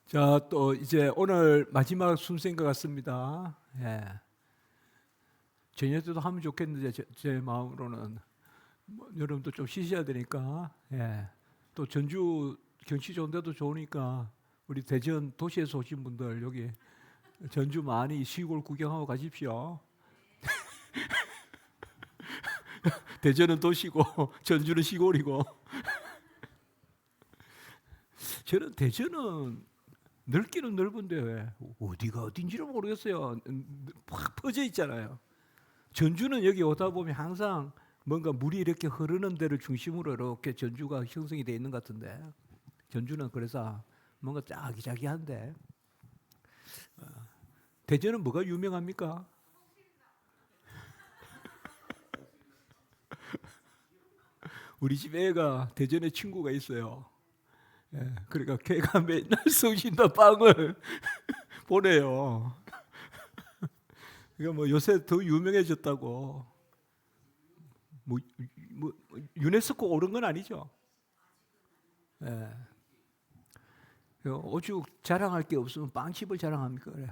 자, 또 이제 오늘 마지막 순서인 것 같습니다. 예. 저녁 때도 하면 좋겠는데 제 마음으로는 여러분도 좀 쉬셔야 되니까. 예. 또 전주 경치 좋은 데도 좋으니까 우리 대전 도시에서 오신 분들 여기 전주 많이 시골 구경하고 가십시오. 대전은 도시고 전주는 시골이고. 저는 대전은 넓기는 넓은데 왜 어디가 어딘지를 모르겠어요. 확 퍼져 있잖아요. 전주는 여기 오다 보면 항상 뭔가 물이 이렇게 흐르는 데를 중심으로 이렇게 전주가 형성이 되어 있는 것 같은데, 전주는 그래서 뭔가 아기자기한데, 대전은 뭐가 유명합니까? 우리 집 애가 대전에 친구가 있어요. 예, 그러니까 걔가 맨날 성신다 빵을 보내요. 그러니까 뭐 요새 더 유명해졌다고. 뭐, 뭐 유네스코 오른 건 아니죠. 예. 오죽 자랑할 게 없으면 빵집을 자랑합니까? 그래.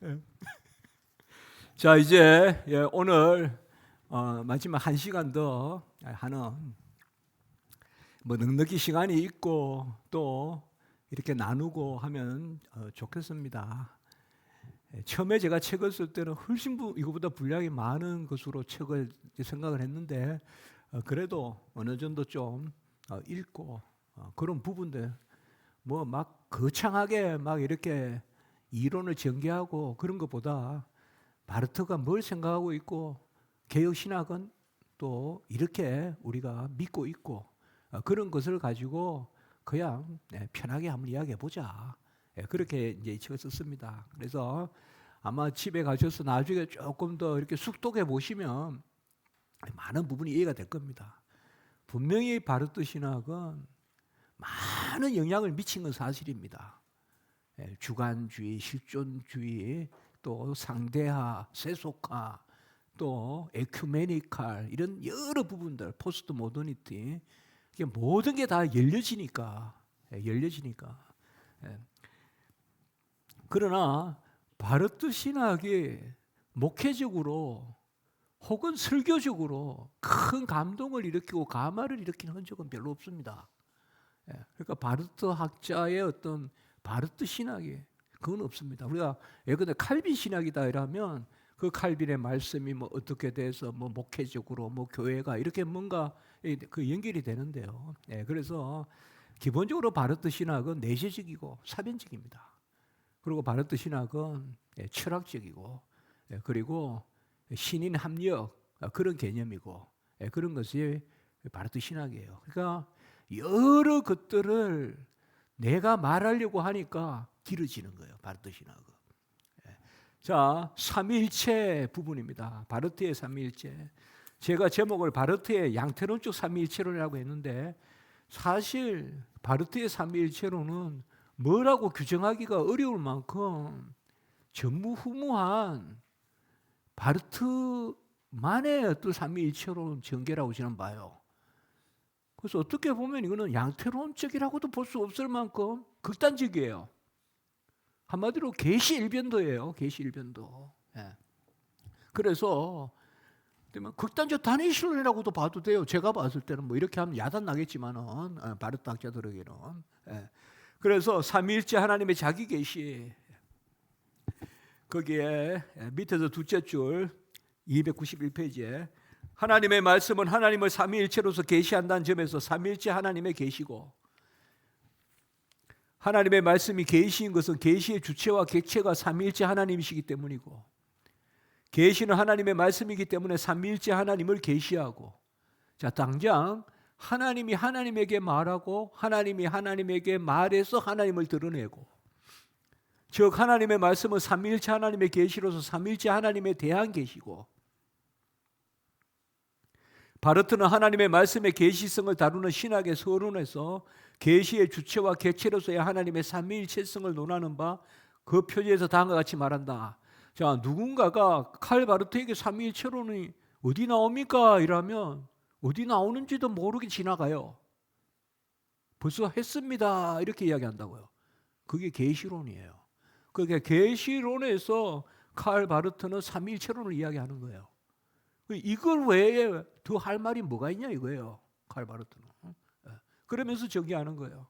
예. 자, 이제 오늘 마지막 한 시간 더 하는 뭐 넉넉히 시간이 있고 또 이렇게 나누고 하면 좋겠습니다. 처음에 제가 책을 쓸 때는 훨씬 이거보다 분량이 많은 것으로 책을 생각을 했는데 그래도 어느 정도 좀 읽고 그런 부분들 뭐 막 거창하게 막 이렇게 이론을 전개하고 그런 것보다 바르트가 뭘 생각하고 있고 개혁 신학은 또 이렇게 우리가 믿고 있고 그런 것을 가지고 그냥 편하게 한번 이야기해 보자. 그렇게 이제 이 책을 썼습니다. 그래서 아마 집에 가셔서 나중에 조금 더 이렇게 숙독해 보시면 많은 부분이 이해가 될 겁니다. 분명히 바르트 신학은 많은 영향을 미친 건 사실입니다. 주관주의, 실존주의, 또 상대화, 세속화, 또 에큐메니칼 이런 여러 부분들, 포스트 모더니티 이게 모든 게 다 열려지니까. 그러나 바르트 신학이 목회적으로 혹은 설교적으로 큰 감동을 일으키고 감화를 일으키는 흔적은 별로 없습니다. 그러니까 바르트 학자의 어떤 바르트 신학이 그건 없습니다. 우리가 예컨대 칼빈 신학이다 이러면 그 칼빈의 말씀이 뭐 어떻게 돼서 뭐 목회적으로 뭐 교회가 이렇게 뭔가 그 연결이 되는데요. 그래서 기본적으로 바르트 신학은 내재적이고 사변적입니다. 그리고 바르트 신학은 철학적이고 그리고 신인 합력 그런 개념이고 그런 것이 바르트 신학이에요. 그러니까 여러 것들을 내가 말하려고 하니까 길어지는 거예요. 바르트 신학은. 자, 삼위일체 부분입니다. 바르트의 삼위일체. 제가 제목을 바르트의 양태론적 삼위일체론이라고 했는데 사실 바르트의 삼위일체론은 뭐라고 규정하기가 어려울 만큼 전무후무한 바르트만의 어떤 삼위일체론 전개라고 저는 봐요. 그래서 어떻게 보면 이거는 양태론적이라고도 볼 수 없을 만큼 극단적이에요. 한마디로 계시일변도예요. 계시일변도. 그래서 극단적 단일신론이라고도 봐도 돼요. 제가 봤을 때는 뭐 이렇게 하면 야단 나겠지만은 바르트 학자들에게는. 그래서 삼위일체 하나님의 자기 계시 거기에 밑에서 둘째 줄 291페이지에 하나님의 말씀은 하나님을 삼위일체로서 계시한다는 점에서 삼위일체 하나님의 계시고 하나님의 말씀이 계시인 것은 계시의 주체와 객체가 삼위일체 하나님이시기 때문이고 계시는 하나님의 말씀이기 때문에 삼위일체 하나님을 계시하고 자 당장 하나님이 하나님에게 말하고 하나님이 하나님에게 말해서 하나님을 드러내고 즉 하나님의 말씀은 삼위일체 하나님의 계시로서 삼위일체 하나님에 대한 계시고 바르트는 하나님의 말씀의 계시성을 다루는 신학의 서론에서 계시의 주체와 객체로서의 하나님의 삼위일체성을 논하는 바 그 표지에서 다음과 같이 말한다. 자, 누군가가 칼 바르트에게 삼위일체론이 어디 나옵니까? 이라면 어디 나오는지도 모르게 지나가요. 벌써 했습니다. 이렇게 이야기한다고요. 그게 계시론이에요. 그러니까 계시론에서 칼 바르트는 삼위일체론을 이야기하는 거예요. 이걸 외에 더 할 말이 뭐가 있냐 이거예요. 칼 바르트는. 그러면서 정의하는 거예요.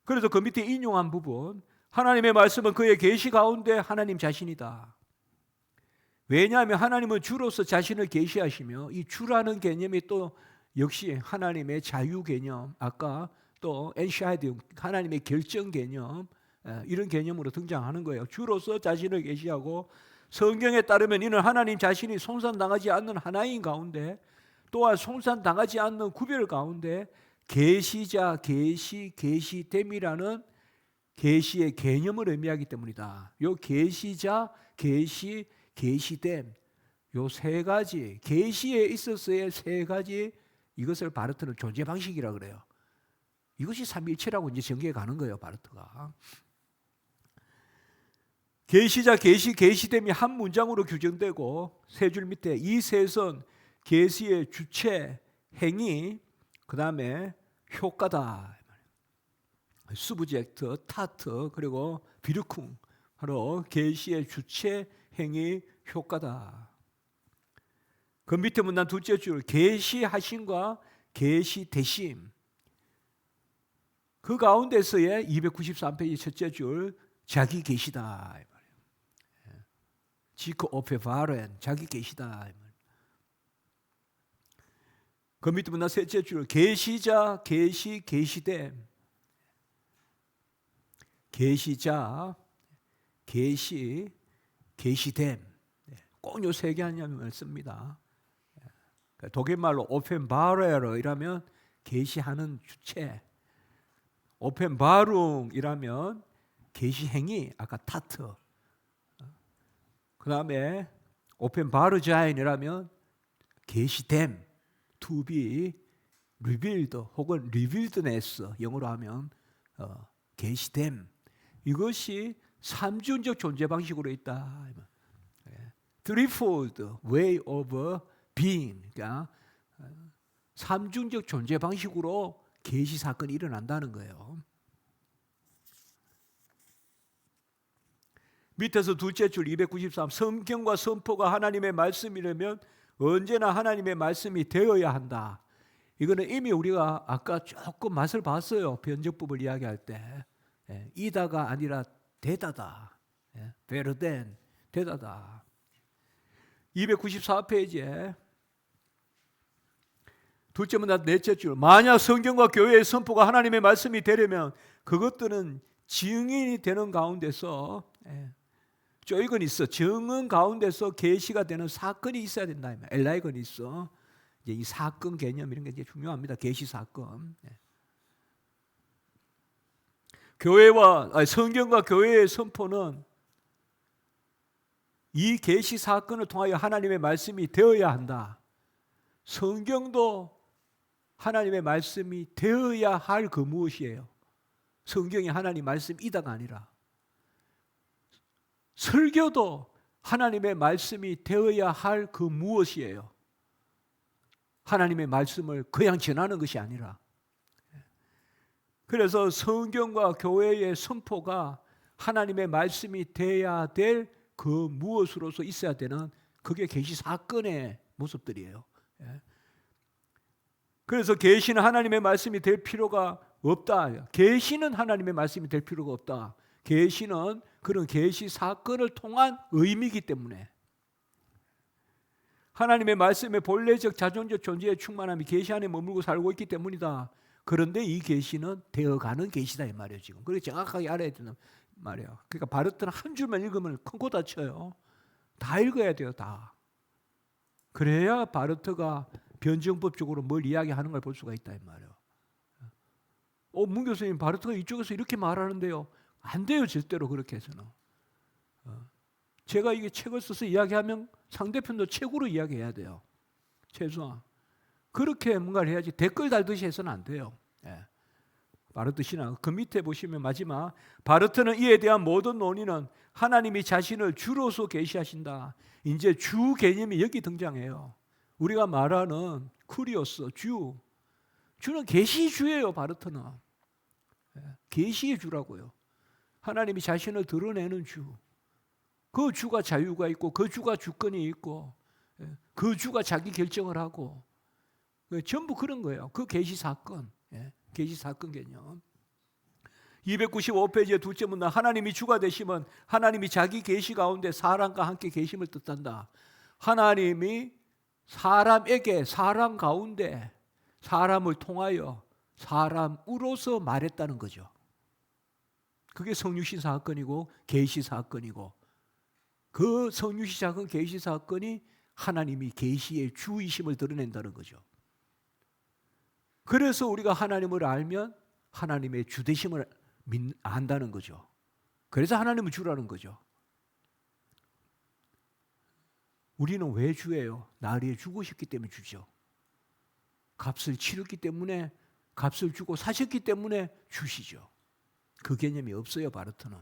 그래서 그 밑에 인용한 부분, 하나님의 말씀은 그의 계시 가운데 하나님 자신이다. 왜냐하면 하나님은 주로서 자신을 계시하시며 이 주라는 개념이 또 역시 하나님의 자유 개념, 아까 또 엔샤이드 하나님의 결정 개념, 이런 개념으로 등장하는 거예요. 주로서 자신을 계시하고 성경에 따르면 이는 하나님 자신이 손산당하지 않는 하나인 가운데 또한 손산당하지 않는 구별 가운데 계시자, 계시됨이라는 계시의 개념을 의미하기 때문이다. 요 계시자, 계시됨 요 세 가지 계시에 있어서의 세 가지 이것을 바르트는 존재 방식이라 그래요. 이것이 삼위일체라고 이제 전개해 가는 거예요, 바르트가. 계시자, 계시됨이 한 문장으로 규정되고 세 줄 밑에 이 셋은 계시의 주체, 행위, 그 다음에 효과다. 수브젝트, 타트, 그리고 비르쿵 바로 계시의 주체, 행위, 효과다. 그 밑에 문단 둘째 줄 계시하심과 계시되심. 그 가운데서의 293페이지 첫째 줄 자기 계시다. 지크 오페바렌 자기 계시다. 그 밑에 문단 셋째 줄 계시자, 계시됨. 계시자, 계시됨. 꼭 요 세 개념을 씁니다. 독일말로 오펜바레러 이라면 계시하는 주체, 오펜바룽이라면 계시행위, 아까 타트. 그 다음에 오펜바르자인이라면 계시됨, to be revealed 혹은 revealedness, 영어로 하면 계시됨. 이것이 삼중적 존재 방식으로 있다. threefold way of being, 그러니까 삼중적 존재 방식으로 계시 사건이 일어난다는 거예요. 밑에서 둘째 줄 293 성경과 선포가 하나님의 말씀이라면 언제나 하나님의 말씀이 되어야 한다. 이거는 이미 우리가 아까 조금 맛을 봤어요. 변적법을 이야기할 때. 이다가 아니라 되다다. 베르덴, 되다다. 294페이지에 둘째 문단 넷째 줄 만약 성경과 교회의 선포가 하나님의 말씀이 되려면 그것들은 증인이 되는 가운데서 조이건 있어. 증언 가운데서 계시가 되는 사건이 있어야 된다. 엘라이건이 있어. 이제 이 사건 개념 이런 게 이제 중요합니다. 계시 사건. 성경과 교회의 선포는 이 계시 사건을 통하여 하나님의 말씀이 되어야 한다. 성경도 하나님의 말씀이 되어야 할 그 무엇이에요? 성경이 하나님 말씀이다가 아니라 설교도 하나님의 말씀이 되어야 할 그 무엇이에요? 하나님의 말씀을 그냥 전하는 것이 아니라. 그래서 성경과 교회의 선포가 하나님의 말씀이 되어야 될 그 무엇으로서 있어야 되는 그게 계시 사건의 모습들이에요. 그래서 계시는 하나님의 말씀이 될 필요가 없다. 계시는 하나님의 말씀이 될 필요가 없다. 계시는 그런 계시 사건을 통한 의미이기 때문에 하나님의 말씀의 본래적 자존적 존재의 충만함이 계시 안에 머물고 살고 있기 때문이다. 그런데 이 계시는 되어가는 계시다 이 말이에요. 지금 그렇게 정확하게 알아야 되는 말이에요. 그러니까 바르트는 한 줄만 읽으면 큰 코 다쳐요. 다 읽어야 돼요. 다. 그래야 바르트가 변증법적으로 뭘 이야기하는 걸 볼 수가 있다 이 말이에요. 문 교수님 바르트가 이쪽에서 이렇게 말하는데요. 안 돼요. 절대로 그렇게 해서는. 제가 이게 책을 써서 이야기하면 상대편도 책으로 이야기해야 돼요. 최소한. 그렇게 뭔가를 해야지 댓글 달듯이 해서는 안 돼요. 바르트 신앙. 그 밑에 보시면 마지막 바르트는 이에 대한 모든 논의는 하나님이 자신을 주로서 계시하신다. 이제 주 개념이 여기 등장해요. 우리가 말하는 쿠리오스, 주. 주는 계시주예요. 바르트는. 계시의 주라고요. 하나님이 자신을 드러내는 주. 그 주가 자유가 있고 그 주가 주권이 있고 그 주가 자기 결정을 하고 전부 그런 거예요. 그 계시 사건. 계시 사건 개념. 295페이지의 둘째 문단 하나님이 주가 되시면 하나님이 자기 계시 가운데 사람과 함께 계심을 뜻한다. 하나님이 사람에게 사람 가운데 사람을 통하여 사람으로서 말했다는 거죠. 그게 성육신 사건이고 계시 사건이고 그 성육신 사건 계시 사건이 하나님이 계시의 주이심을 드러낸다는 거죠. 그래서 우리가 하나님을 알면 하나님의 주되심을 안다는 거죠. 그래서 하나님은 주라는 거죠. 우리는 왜 주예요? 나를 주고 싶기 때문에 주죠. 값을 치렀기 때문에 값을 주고 사셨기 때문에 주시죠. 그 개념이 없어요. 바르트는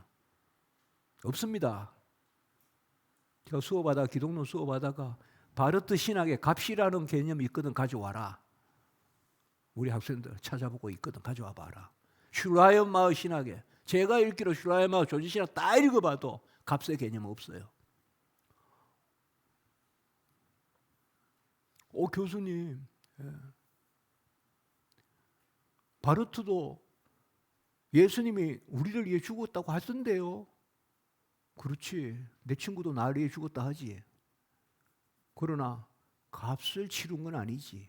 없습니다. 제가 수업하다가 기독론 수업하다가 바르트 신학에 값이라는 개념이 있거든 가져와라. 우리 학생들 찾아보고 있거든 가져와 봐라. 슈라이언마을 신학에 제가 읽기로 슈라이언마을 조지신학 다 읽어봐도 값의 개념은 없어요. 교수님 바르트도 예수님이 우리를 위해 죽었다고 하던데요. 그렇지. 내 친구도 나를 위해 죽었다 하지. 그러나 값을 치른 건 아니지.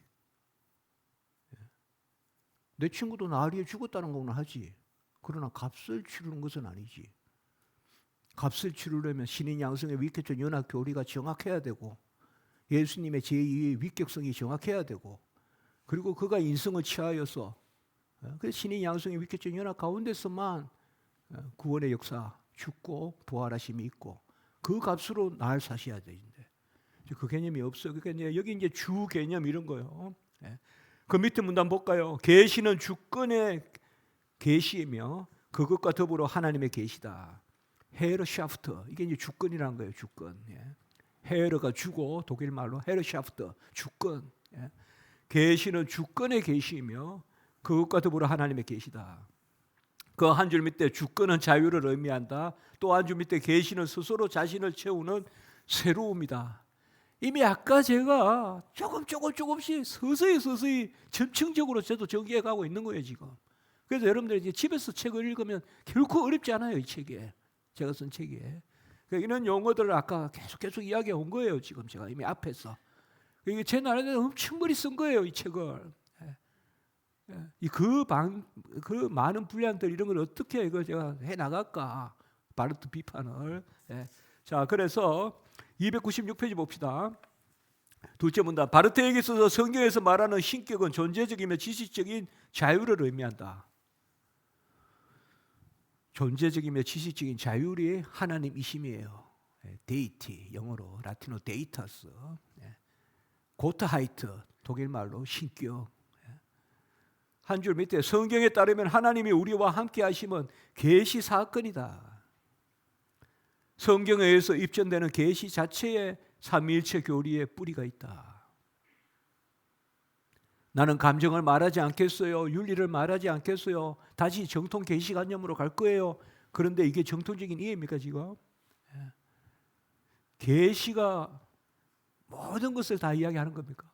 내 친구도 나를 위해 죽었다는 건 하지. 그러나 값을 치르는 것은 아니지. 값을 치르려면 신인 양성의 위계적 연합 교리가 정확해야 되고 예수님의 제2의 위격성이 정확해야 되고 그리고 그가 인성을 취하여서 그래서 신인 양성의 위계적 연합 가운데서만 구원의 역사 죽고 부활하심이 있고 그 값으로 날 사셔야 되는데 그 개념이 없어요. 그러니까 여기 이제 주 개념 이런 거요. 그 밑에 문단 볼까요? 계시는 주권의 계시이며 그것과 더불어 하나님의 계시다. 헤르샤프트 이게 이제 주권이라는 거예요. 주권. 헤르가 주고 독일 말로 헤르샤프트 주권. 계시는 주권의 계시이며 그것과 더불어 하나님의 계시다. 그 한 줄 밑에 주권은 자유를 의미한다. 또 한 줄 밑에 계시는 스스로 자신을 채우는 새로움이다. 이미 아까 제가 조금씩 서서히 점층적으로 저도 정리해 가고 있는 거예요 지금. 그래서 여러분들이 이제 집에서 책을 읽으면 결코 어렵지 않아요 이 책에. 제가 쓴 책에. 이런 용어들을 아까 계속 이야기해 온 거예요 지금 제가 이미 앞에서. 이게 제 나름대로 엄청 머리 쓴 거예요 이 책을. 그 많은 분량들 이런 걸 어떻게 이거 제가 해 나갈까 바르트 비판을. 자 그래서 296페이지 봅시다. 둘째 문단 바르트에게 있어서 성경에서 말하는 신격은 존재적이며 지식적인 자유를 의미한다. 존재적이며 지식적인 자율이 하나님이심이에요. 데이티 영어로 라틴어 데이터스 고트하이트 독일 말로 신격. 한 줄 밑에 성경에 따르면 하나님이 우리와 함께 하심은 계시 사건이다. 성경에 의해서 입증되는 계시 자체에 삼위일체 교리의 뿌리가 있다. 나는 감정을 말하지 않겠어요. 윤리를 말하지 않겠어요. 다시 정통 계시관념으로 갈 거예요. 그런데 이게 정통적인 이해입니까 지금? 계시가 모든 것을 다 이야기하는 겁니까?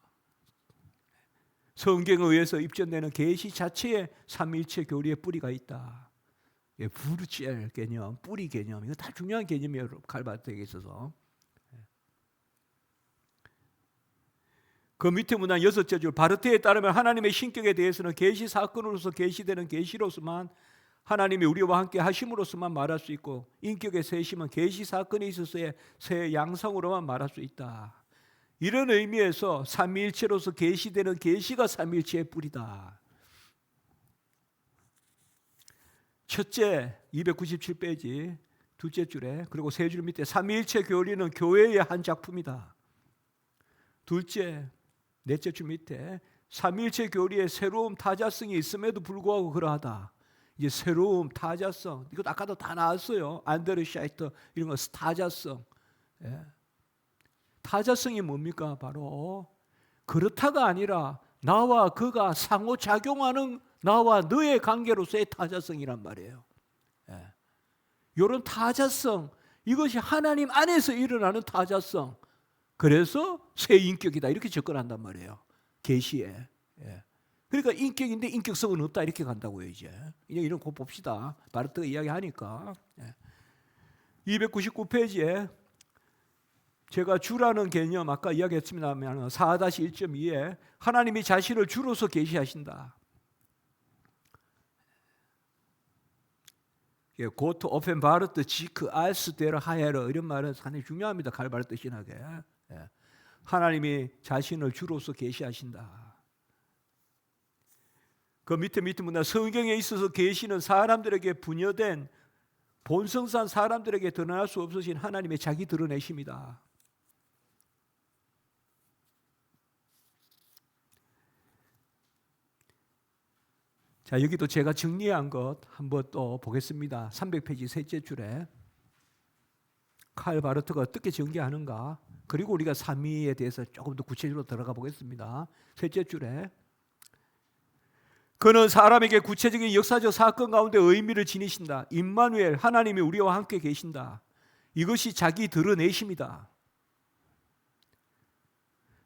성경에 의해서 입증되는 계시 자체에 삼위일체 교리의 뿌리가 있다. 부르첼 개념, 뿌리 개념, 이거 다 중요한 개념이에요. 칼바르트에게 있어서. 그 밑에 문단 6째 줄 바르트에 따르면 하나님의 신격에 대해서는 계시 사건으로서 계시되는 계시로서만 하나님이 우리와 함께 하심으로서만 말할 수 있고 인격의 세심은 계시 사건에 있어서의 새 양상으로만 말할 수 있다. 이런 의미에서 삼위일체로서 계시되는 계시가 삼위일체의 뿌리다. 첫째 297페이지 둘째 줄에 그리고 세 줄 밑에 삼위일체 교리는 교회의 한 작품이다. 둘째 넷째 줄 밑에 삼위일체 교리의 새로운 타자성이 있음에도 불구하고 그러하다. 이제 새로운 타자성 이것 아까도 다 나왔어요. 안데르샤이트 이런 거 타자성. 타자성이 뭡니까? 바로 그렇다가 아니라 나와 그가 상호작용하는 나와 너의 관계로서의 타자성이란 말이에요. 이런 타자성, 이것이 하나님 안에서 일어나는 타자성. 그래서 새 인격이다 이렇게 접근한단 말이에요. 계시에. 예. 그러니까 인격인데 인격성은 없다 이렇게 간다고요. 이제 이런 거 봅시다. 바르트가 이야기하니까. 예. 299페이지에 제가 주라는 개념 아까 이야기했습니다만 4-1.2에 하나님이 자신을 주로서 계시하신다. 고트 오펜바르트 지크 알스 데르 하에르 이런 말은 상당히 중요합니다. 칼바르트 신학에. 하나님이 자신을 주로서 계시하신다. 그 밑에 문단 성경에 있어서 계시는 사람들에게 분여된 본성산 사람들에게 드러날 수 없으신 하나님의 자기 드러내심이다. 자, 여기도 제가 정리한 것 한번 또 보겠습니다. 300페이지 셋째 줄에 칼 바르트가 어떻게 전개하는가, 그리고 우리가 삼위에 대해서 조금 더 구체적으로 들어가 보겠습니다. 셋째 줄에 그는 사람에게 구체적인 역사적 사건 가운데 의미를 지니신다. 임마누엘, 하나님이 우리와 함께 계신다. 이것이 자기 드러내심이다.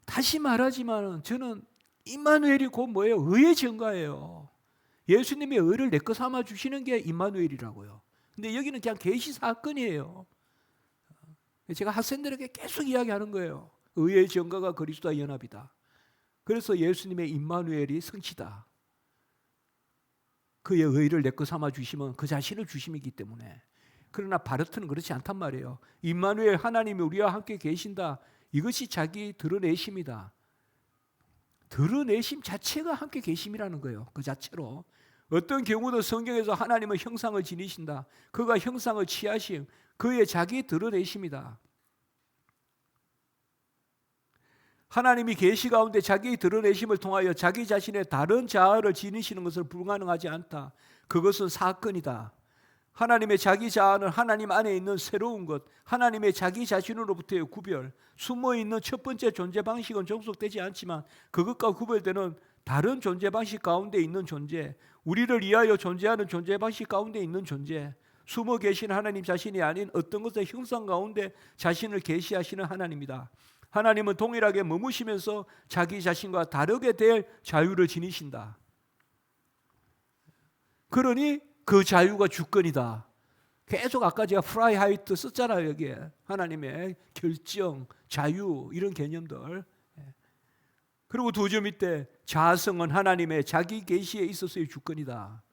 다시 말하지만 저는 임마누엘이 곧 뭐예요? 의의 증거예요. 예수님이 의를 내 것 삼아 주시는 게 임마누엘이라고요. 근데 여기는 그냥 계시 사건이에요. 제가 학생들에게 계속 이야기하는 거예요. 의의 증거가 그리스도와 연합이다. 그래서 예수님의 임마누엘이 성취다. 그의 의를 내 것 삼아 주시면 그 자신을 주심이기 때문에. 그러나 바르트는 그렇지 않단 말이에요. 임마누엘, 하나님이 우리와 함께 계신다. 이것이 자기 드러내심이다. 드러내심 자체가 함께 계심이라는 거예요. 그 자체로. 어떤 경우도 성경에서 하나님은 형상을 지니신다. 그가 형상을 취하심, 그의 자기 드러내심이다. 하나님이 계시 가운데 자기 드러내심을 통하여 자기 자신의 다른 자아를 지니시는 것은 불가능하지 않다. 그것은 사건이다. 하나님의 자기 자아는 하나님 안에 있는 새로운 것, 하나님의 자기 자신으로부터의 구별, 숨어있는 첫 번째 존재 방식은 종속되지 않지만 그것과 구별되는 다른 존재 방식 가운데 있는 존재, 우리를 위하여 존재하는 존재 방식 가운데 있는 존재, 숨어 계신 하나님 자신이 아닌 어떤 것의 형상 가운데 자신을 계시하시는 하나님이다. 하나님은 동일하게 머무시면서 자기 자신과 다르게 될 자유를 지니신다. 그러니 그 자유가 주권이다. 계속 아까 제가 프라이 하이트 썼잖아요. 여기에 하나님의 결정, 자유 이런 개념들. 그리고 두 줄 밑에 자성은 하나님의 자기 계시에 있어서의 주권이다.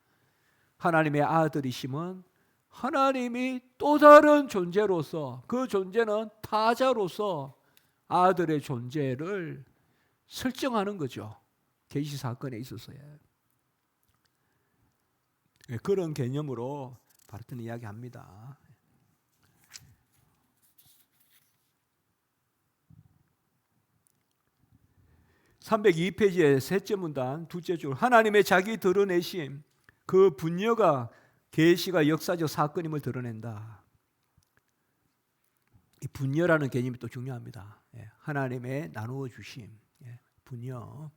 하나님의 아들이심은 하나님이 또 다른 존재로서, 그 존재는 타자로서 아들의 존재를 설정하는 거죠. 계시 사건에 있어서요. 그런 개념으로 바르트는 이야기합니다. (302페이지의) 셋째 문단 둘째 줄, 하나님의 자기 드러내심, 그 분여가 계시가 역사적 사건임을 드러낸다. 이 분여라는 개념이 또 중요합니다. 하나님의 나누어 주심, 분여.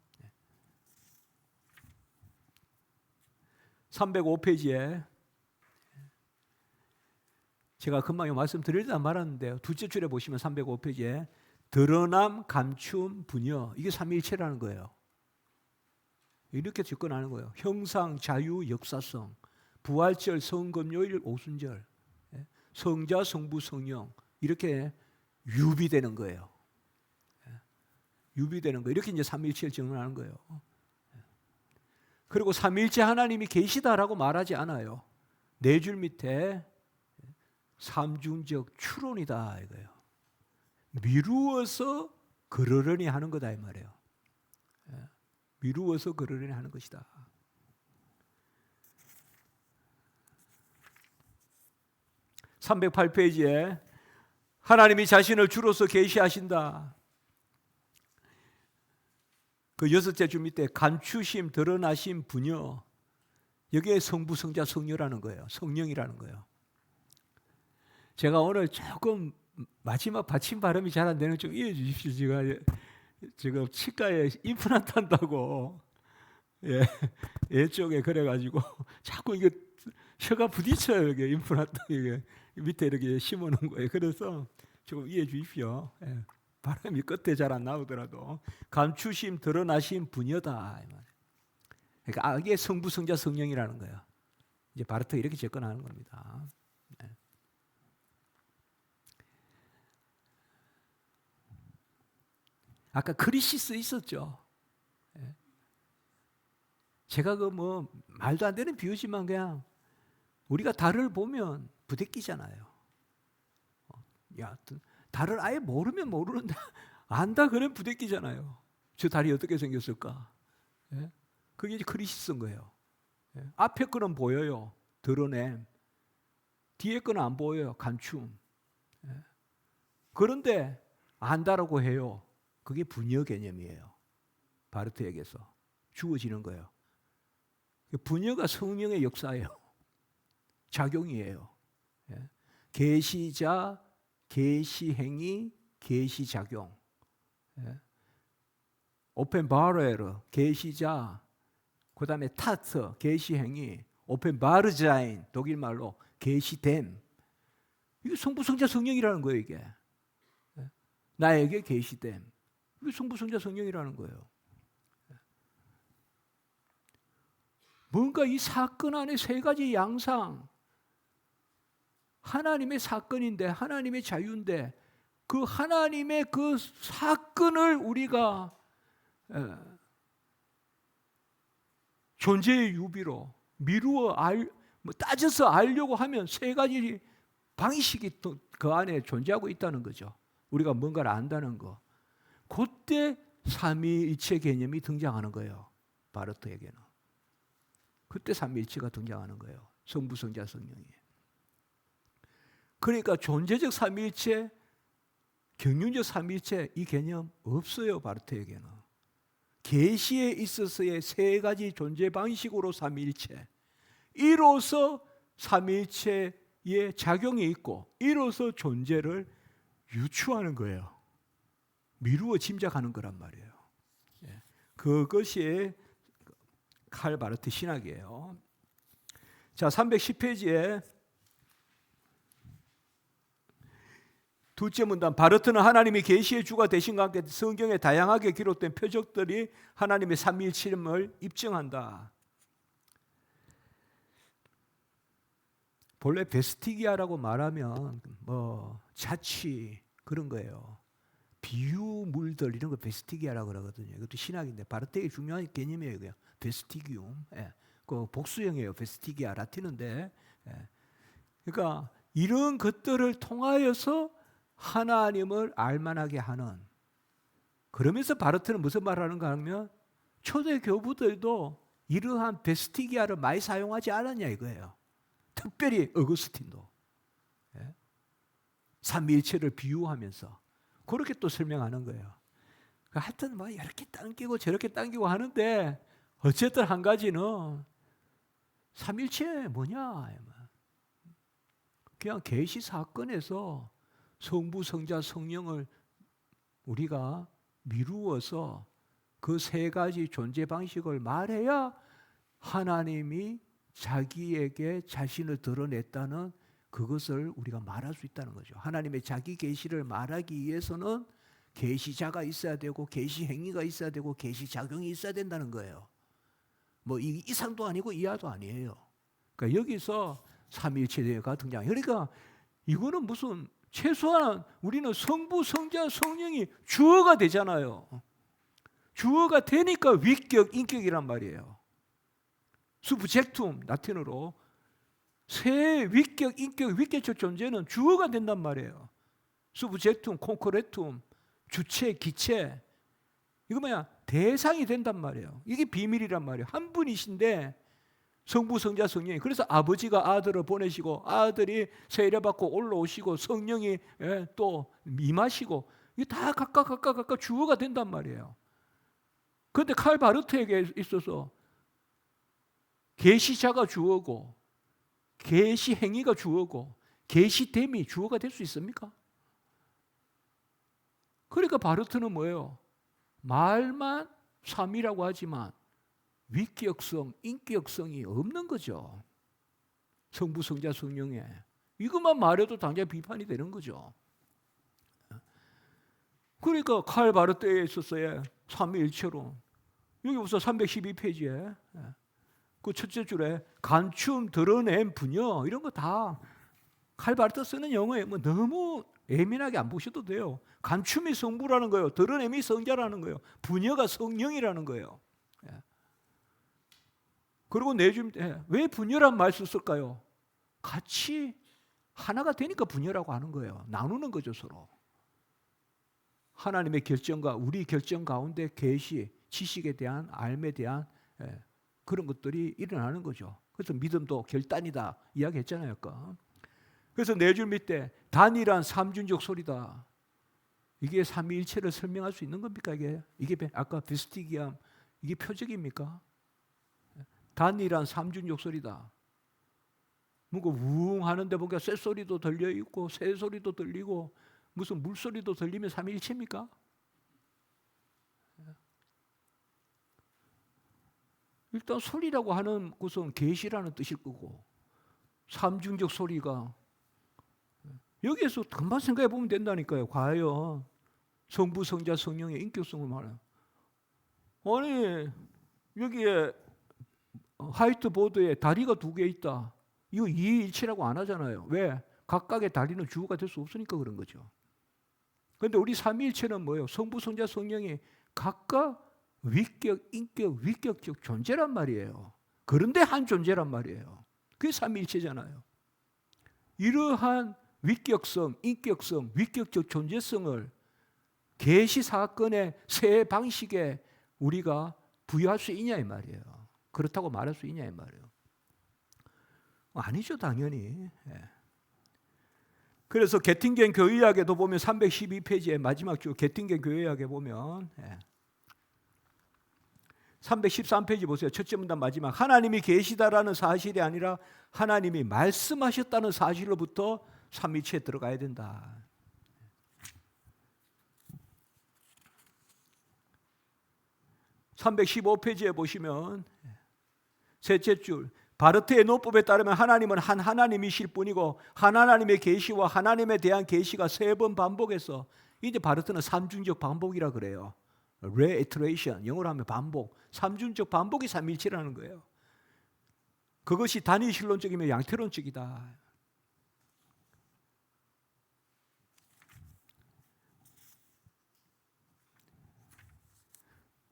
305페이지에 제가 금방 말씀드리다 말았는데요. 둘째 줄에 보시면 305페이지에 드러남, 감춤, 분여, 이게 삼위일체라는 거예요. 이렇게 접근하는 거예요. 형상, 자유, 역사성, 부활절, 성금요일, 오순절, 성자, 성부, 성령 이렇게 유비되는 거예요. 유비되는 거, 이렇게 이제 삼위일체를 증언하는 거예요. 그리고 삼위일체 하나님이 계시다라고 말하지 않아요. 네 줄 밑에 삼중적 추론이다 이거예요. 미루어서 그러려니 하는 거다 이 말이에요. 미루어서 그러려니 하는 것이다. (308페이지에) 하나님이 자신을 주로서 계시하신다. 그 여섯째 줄 밑에 감추심, 드러나심, 분여, 여기에 성부, 성자, 성녀라는 거예요. 성령이라는 거예요. 제가 오늘 조금 마지막 받침 발음이 잘 안 되는 좀 이해해 주십시오. 제가 지금 치과에 임플란트 한다고 예 쪽에 그래가지고 자꾸 이게 혀가 부딪혀요. 이게 임플란트 이게 밑에 이렇게 심어놓은 거예요. 그래서 조금 이해해 주십시오. 예. 바람이 끝에 잘 안 나오더라도 감추심 드러나심 부녀다. 그러니까 이게 성부 성자 성령이라는 거예요. 이제 바르트 이렇게 접근하는 겁니다. 예. 아까 크리시스 있었죠. 예. 제가 그 뭐 말도 안 되는 비유지만 그냥 우리가 달을 보면 부대끼잖아요. 야, 달을 아예 모르면 모르는데 안다 그러면 부대끼잖아요. 저 달이 어떻게 생겼을까? 예? 그게 이제 크리시스인 거예요. 예? 앞에 거는 보여요. 드러냄. 뒤에 거는 안 보여요. 감춤. 예? 그런데 안다라고 해요. 그게 분여 개념이에요. 바르트에게서 주어지는 거예요. 분여가 성령의 역사예요. 작용이에요. 예? 계시자, 계시행위, 계시작용. 예? 오펜바르에르, 계시자, 그 다음에 타트, 계시행위, 오펜바르자인, 독일말로 계시됨. 이게 성부, 성자, 성령이라는 거예요, 이게. 예? 나에게 계시됨. 이게 성부, 성자, 성령이라는 거예요. 뭔가 이 사건 안에 세 가지 양상, 하나님의 사건인데, 하나님의 자유인데, 그 하나님의 그 사건을 우리가 존재의 유비로 미루어 따져서 알려고 하면 세 가지 방식이 또 그 안에 존재하고 있다는 거죠. 우리가 뭔가를 안다는 거. 그때 삼위일체 개념이 등장하는 거예요. 바르트에게는. 그때 삼위일체가 등장하는 거예요. 성부, 성자, 성령이. 그러니까 존재적 삼위일체, 경륜적 삼위일체 이 개념 없어요. 바르트에게는. 계시에 있어서의 세 가지 존재 방식으로 삼위일체. 이로써 삼위일체의 작용이 있고 이로써 존재를 유추하는 거예요. 미루어 짐작하는 거란 말이에요. 그것이 칼 바르트 신학이에요. 자, 310페이지에 둘째 문단, 바르트는 하나님이 계시의 주가 되신 것 함께 성경에 다양하게 기록된 표적들이 하나님의 삼위일체임을 입증한다. 본래 베스티기아라고 말하면 뭐 자취 그런 거예요. 비유물들 이런 거 베스티기아라고 그러거든요. 이것도 신학인데 바르트의 중요한 개념이에요. 그냥 베스티기움. 예. 그 복수형이에요. 베스티기아 라틴어인데. 예. 그러니까 이런 것들을 통하여서 하나님을 알만하게 하는. 그러면서 바르트는 무슨 말을 하는가 하면 초대 교부들도 이러한 베스티기아를 많이 사용하지 않았냐 이거예요. 특별히 어거스틴도. 예? 삼위일체를 비유하면서 그렇게 또 설명하는 거예요. 하여튼 뭐 이렇게 당기고 저렇게 당기고 하는데 어쨌든 한 가지는 삼위일체 뭐냐. 그냥 계시 사건에서 성부, 성자, 성령을 우리가 미루어서 그 세 가지 존재 방식을 말해야 하나님이 자기에게 자신을 드러냈다는 그것을 우리가 말할 수 있다는 거죠. 하나님의 자기 계시를 말하기 위해서는 계시자가 있어야 되고 계시 행위가 있어야 되고 계시 작용이 있어야 된다는 거예요. 뭐 이상도 아니고 이하도 아니에요. 그러니까 여기서 삼위일체가 등장. 그러니까 이거는 무슨 최소한 우리는 성부, 성자, 성령이 주어가 되잖아요. 주어가 되니까 위격, 인격이란 말이에요. 수브젝툼 라틴어로 새 위격, 인격, 위격적 존재는 주어가 된단 말이에요. 수브젝툼, 콘코레툼, 주체, 기체. 이거 뭐야? 대상이 된단 말이에요. 이게 비밀이란 말이에요. 한 분이신데 성부, 성자, 성령이. 그래서 아버지가 아들을 보내시고 아들이 세례받고 올라오시고 성령이 또 임하시고 이게 다 각각 주어가 된단 말이에요. 그런데 칼 바르트에게 있어서 계시자가 주어고 계시 행위가 주어고 계시됨이 주어가 될 수 있습니까? 그러니까 바르트는 뭐예요? 말만 삼위라고 하지만 위격성, 인격성이 없는 거죠. 성부, 성자, 성령에. 이것만 말해도 당장 비판이 되는 거죠. 그러니까 칼 바르트에 있었어요. 삼위일체로. 여기 보세요. 312페이지에 그 첫째 줄에 간춤, 드러냄, 부녀 이런 거 다 칼 바르트 쓰는 영어에 뭐 너무 예민하게 안 보셔도 돼요. 간춤이 성부라는 거예요. 드러냄이 성자라는 거예요. 부녀가 성령이라는 거예요. 그리고 왜 부녀란 말 썼을까요? 같이 하나가 되니까 부녀라고 하는 거예요. 나누는 거죠, 서로. 하나님의 결정과 우리 결정 가운데 계시, 지식에 대한 알에 대한 그런 것들이 일어나는 거죠. 그래서 믿음도 결단이다 이야기했잖아요. 아까. 그래서 네 줄 밑에 단일한 삼중적 소리다. 이게 삼위일체를 설명할 수 있는 겁니까? 이게 아까 비스티기암 이게 표적입니까? 단일한 삼중적 소리다. 뭔가 우웅 하는데 보니까 쇳소리도 들려 있고 새소리도 들리고 무슨 물소리도 들리면 삼위일체입니까? 일단 소리라고 하는 것은 계시라는 뜻일 거고 삼중적 소리가 여기에서 금방 생각해 보면 된다니까요. 과연 성부, 성자, 성령의 인격성을 말해요. 아니 여기에 화이트보드에 다리가 두 개 있다. 이거 이일체라고 안 하잖아요. 왜? 각각의 다리는 주어가 될 수 없으니까 그런 거죠. 그런데 우리 삼위일체는 뭐예요? 성부, 성자, 성령이 각각 위격, 인격, 위격적 존재란 말이에요. 그런데 한 존재란 말이에요. 그게 삼위일체잖아요. 이러한 위격성, 인격성, 위격적 존재성을 계시 사건의 새 방식에 우리가 부여할 수 있냐 이 말이에요. 그렇다고 말할 수 있냐 이 말이에요. 아니죠, 당연히. 그래서 게팅겐 교회학에도 보면 312페이지의 마지막 줄 게팅겐 교회학에 보면 313페이지 보세요. 첫째 문단 마지막. 하나님이 계시다라는 사실이 아니라 하나님이 말씀하셨다는 사실로부터 삼위체에 들어가야 된다. (315페이지에) 보시면 셋째 줄 바르트의 노법에 따르면 하나님은 한 하나님이실 뿐이고 한 하나님의 계시와 하나님에 대한 계시가 세 번 반복해서 이제 바르트는 삼중적 반복이라 그래요. reiteration 영어로 하면 반복. 삼중적 반복이 삼위일체라는 거예요. 그것이 단위신론적이며 양태론적이다.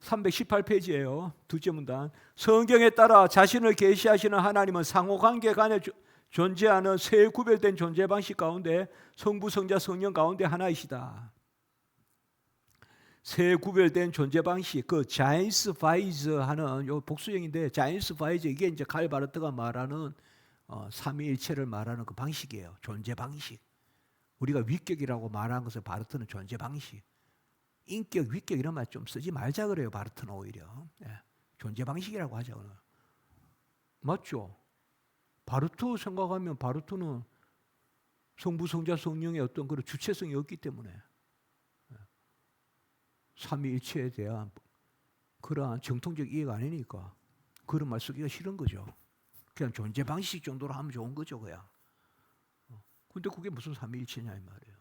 318페이지예요. 둘째 문단. 성경에 따라 자신을 계시하시는 하나님은 상호관계 간에 존재하는 세 구별된 존재 방식 가운데 성부, 성자, 성령 가운데 하나이시다. 세 구별된 존재 방식, 그 자인스 바이즈 하는 요 복수형인데 자인스 바이즈 이게 이제 칼 바르트가 말하는 삼위일체를 말하는 그 방식이에요. 존재 방식. 우리가 위격이라고 말하는 것을 바르트는 존재 방식. 인격, 위격 이런 말 좀 쓰지 말자 그래요. 바르트는 오히려 존재 방식이라고 하죠. 맞죠? 바르트 생각하면 바르트는 성부, 성자, 성령의 어떤 그런 주체성이 없기 때문에 삼위일체에 대한 그러한 정통적 이해가 아니니까 그런 말 쓰기가 싫은 거죠. 그냥 존재 방식 정도로 하면 좋은 거죠, 그냥. 근데 그게 무슨 삼위일체냐 이 말이에요.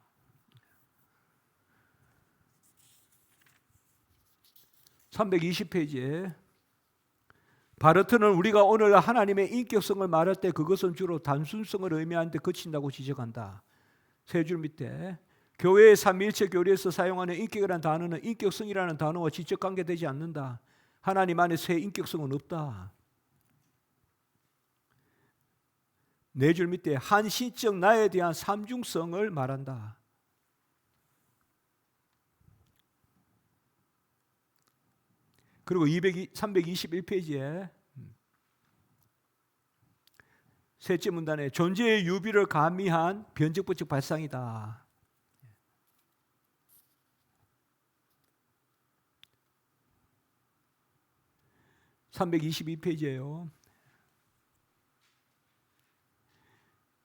(320페이지에) 바르트는 우리가 오늘 하나님의 인격성을 말할 때 그것은 주로 단순성을 의미하는데 그친다고 지적한다. 세 줄 밑에 교회의 삼위일체 교리에서 사용하는 인격이라는 단어는 인격성이라는 단어와 직접 관계되지 않는다. 하나님 안에 새 인격성은 없다. 네 줄 밑에 한신적 나에 대한 삼중성을 말한다. 그리고 321페이지에 셋째 문단에 존재의 유비를 가미한 변적법적 발상이다. (322페이지예요)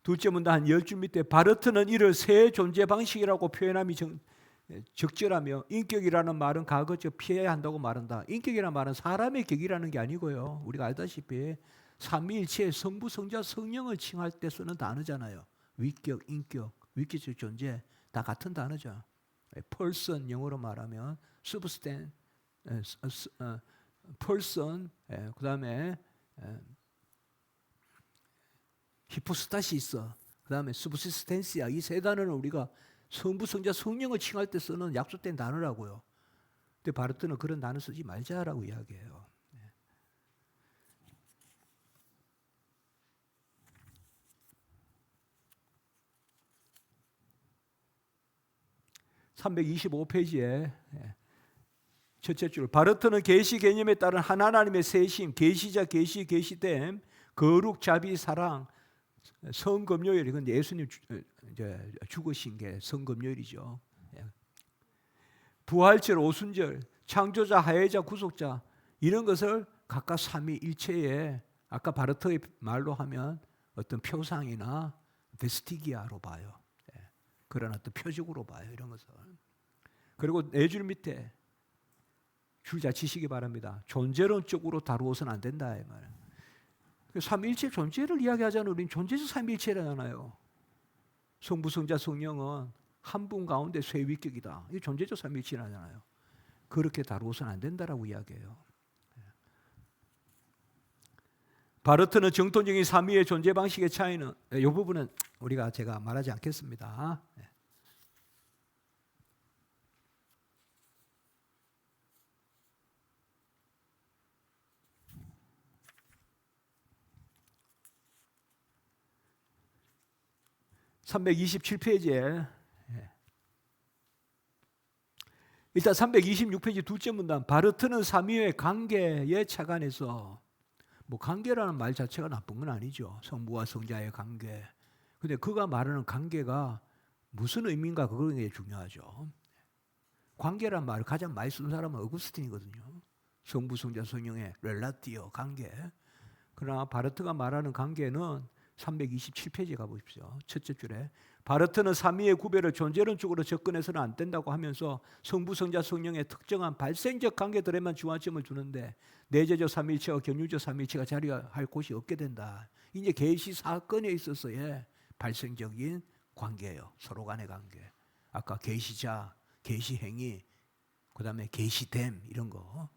둘째 문단 한 10줄 밑에 바르트는 이를 새 존재 방식이라고 표현함이 적절하며 인격이라는 말은 가급적 피해야 한다고 말한다. 인격이라는 말은 사람의 격이라는 게 아니고요. 우리가 알다시피 삼위일체의 성부, 성자, 성령을 칭할 때 쓰는 단어잖아요. 위격, 인격, 위격적 존재 다 같은 단어죠. person 영어로 말하면 substance, person, 그다음에 히포스타시스, 그다음에 subsistentia, 이 세 단어는 우리가 성부, 성자, 성령을 칭할 때 쓰는 약속된 단어라고요. 근데 바르트는 그런 단어 쓰지 말자라고 이야기해요. 325페이지에 첫째 줄, 바르트는 계시 개념에 따른 하나님의 세심, 계시자, 계시, 계시됨, 거룩, 자비, 사랑, 성금요일, 이건 예수님 이제 죽으신 게 성금요일이죠. 부활절, 오순절, 창조자, 하해자, 구속자, 이런 것을 각각 삼위일체에 아까 바르트의 말로 하면 어떤 표상이나 베스티기아로 봐요. 그런 어떤 표적으로 봐요, 이런 것을. 그리고 네 줄 밑에 줄 잘 치시기 바랍니다. 존재론적으로 다루어서는 안 된다, 이 말. 삼위일체 존재를 이야기하자면 우리는 존재적 삼위일체라잖아요. 성부, 성자, 성령은 한 분 가운데 쇠위격이다. 이 존재적 삼위일체라잖아요. 그렇게 다루어서는 안 된다라고 이야기해요. 바르트는 정통적인 삼위의 존재 방식의 차이는, 이 부분은 제가 말하지 않겠습니다. 327페이지에 일단 326페이지 둘째 문단, 바르트는 삼위의 관계에 착안해서, 뭐 관계라는 말 자체가 나쁜 건 아니죠. 성부와 성자의 관계. 근데 그가 말하는 관계가 무슨 의미인가, 그런 게 중요하죠. 관계란 말을 가장 많이 쓰는 사람은 어구스틴이거든요. 성부, 성자, 성령의 렐라티오, 관계. 그러나 바르트가 말하는 관계는 327페이지에 가보십시오. 첫째 줄에 바르트는 삼위의 구별을 존재론적으로 접근해서는 안 된다고 하면서 성부, 성자, 성령의 특정한 발생적 관계들에만 중화점을 두는데 내재적 삼위일체와 견유적 삼위일체가 자리할 곳이 없게 된다. 이제 계시 사건에 있어서의 발생적인 관계예요. 서로 간의 관계. 아까 계시자, 계시행위, 그 다음에 계시됨, 이런 거.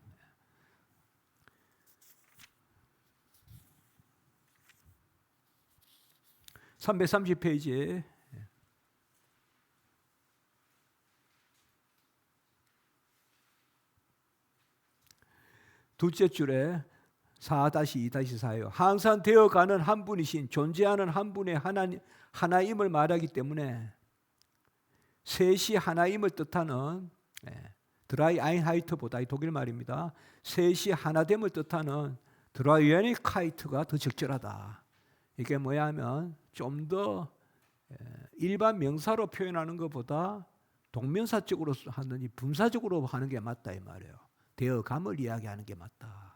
330페이지에 둘째 줄에 4-2-4예요. 항상 되어가는 한 분이신, 존재하는 한 분의 하나임을 말하기 때문에 셋이 하나임을 뜻하는 드라이 아인하이트보다, 이 독일 말입니다. 셋이 하나됨을 뜻하는 드라이애니카이트가 더 적절하다. 이게 뭐야 하면 좀 더 일반 명사로 표현하는 것보다 동명사적으로 하느니 분사적으로 하는 게 맞다, 이 말이에요. 되어감을 이야기하는 게 맞다.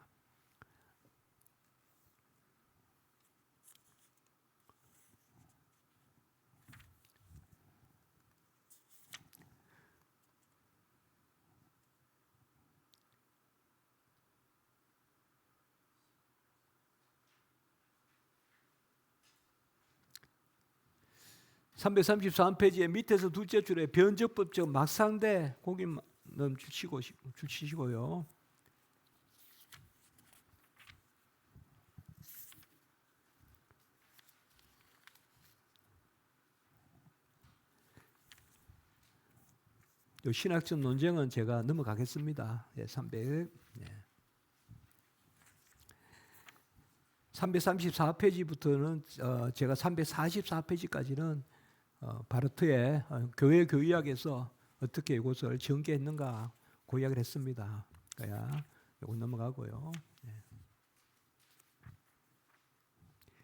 (333페이지에) 밑에서 둘째 줄에 변적법적 막상대 거기 주시고요. 신학적 논쟁은 제가 넘어가겠습니다. 334페이지부터는 제가 344페이지까지는 바르트의 교회 교의학에서 어떻게 이것을 전개했는가 그 이야기를 했습니다. 그러니까 이거 넘어가고요.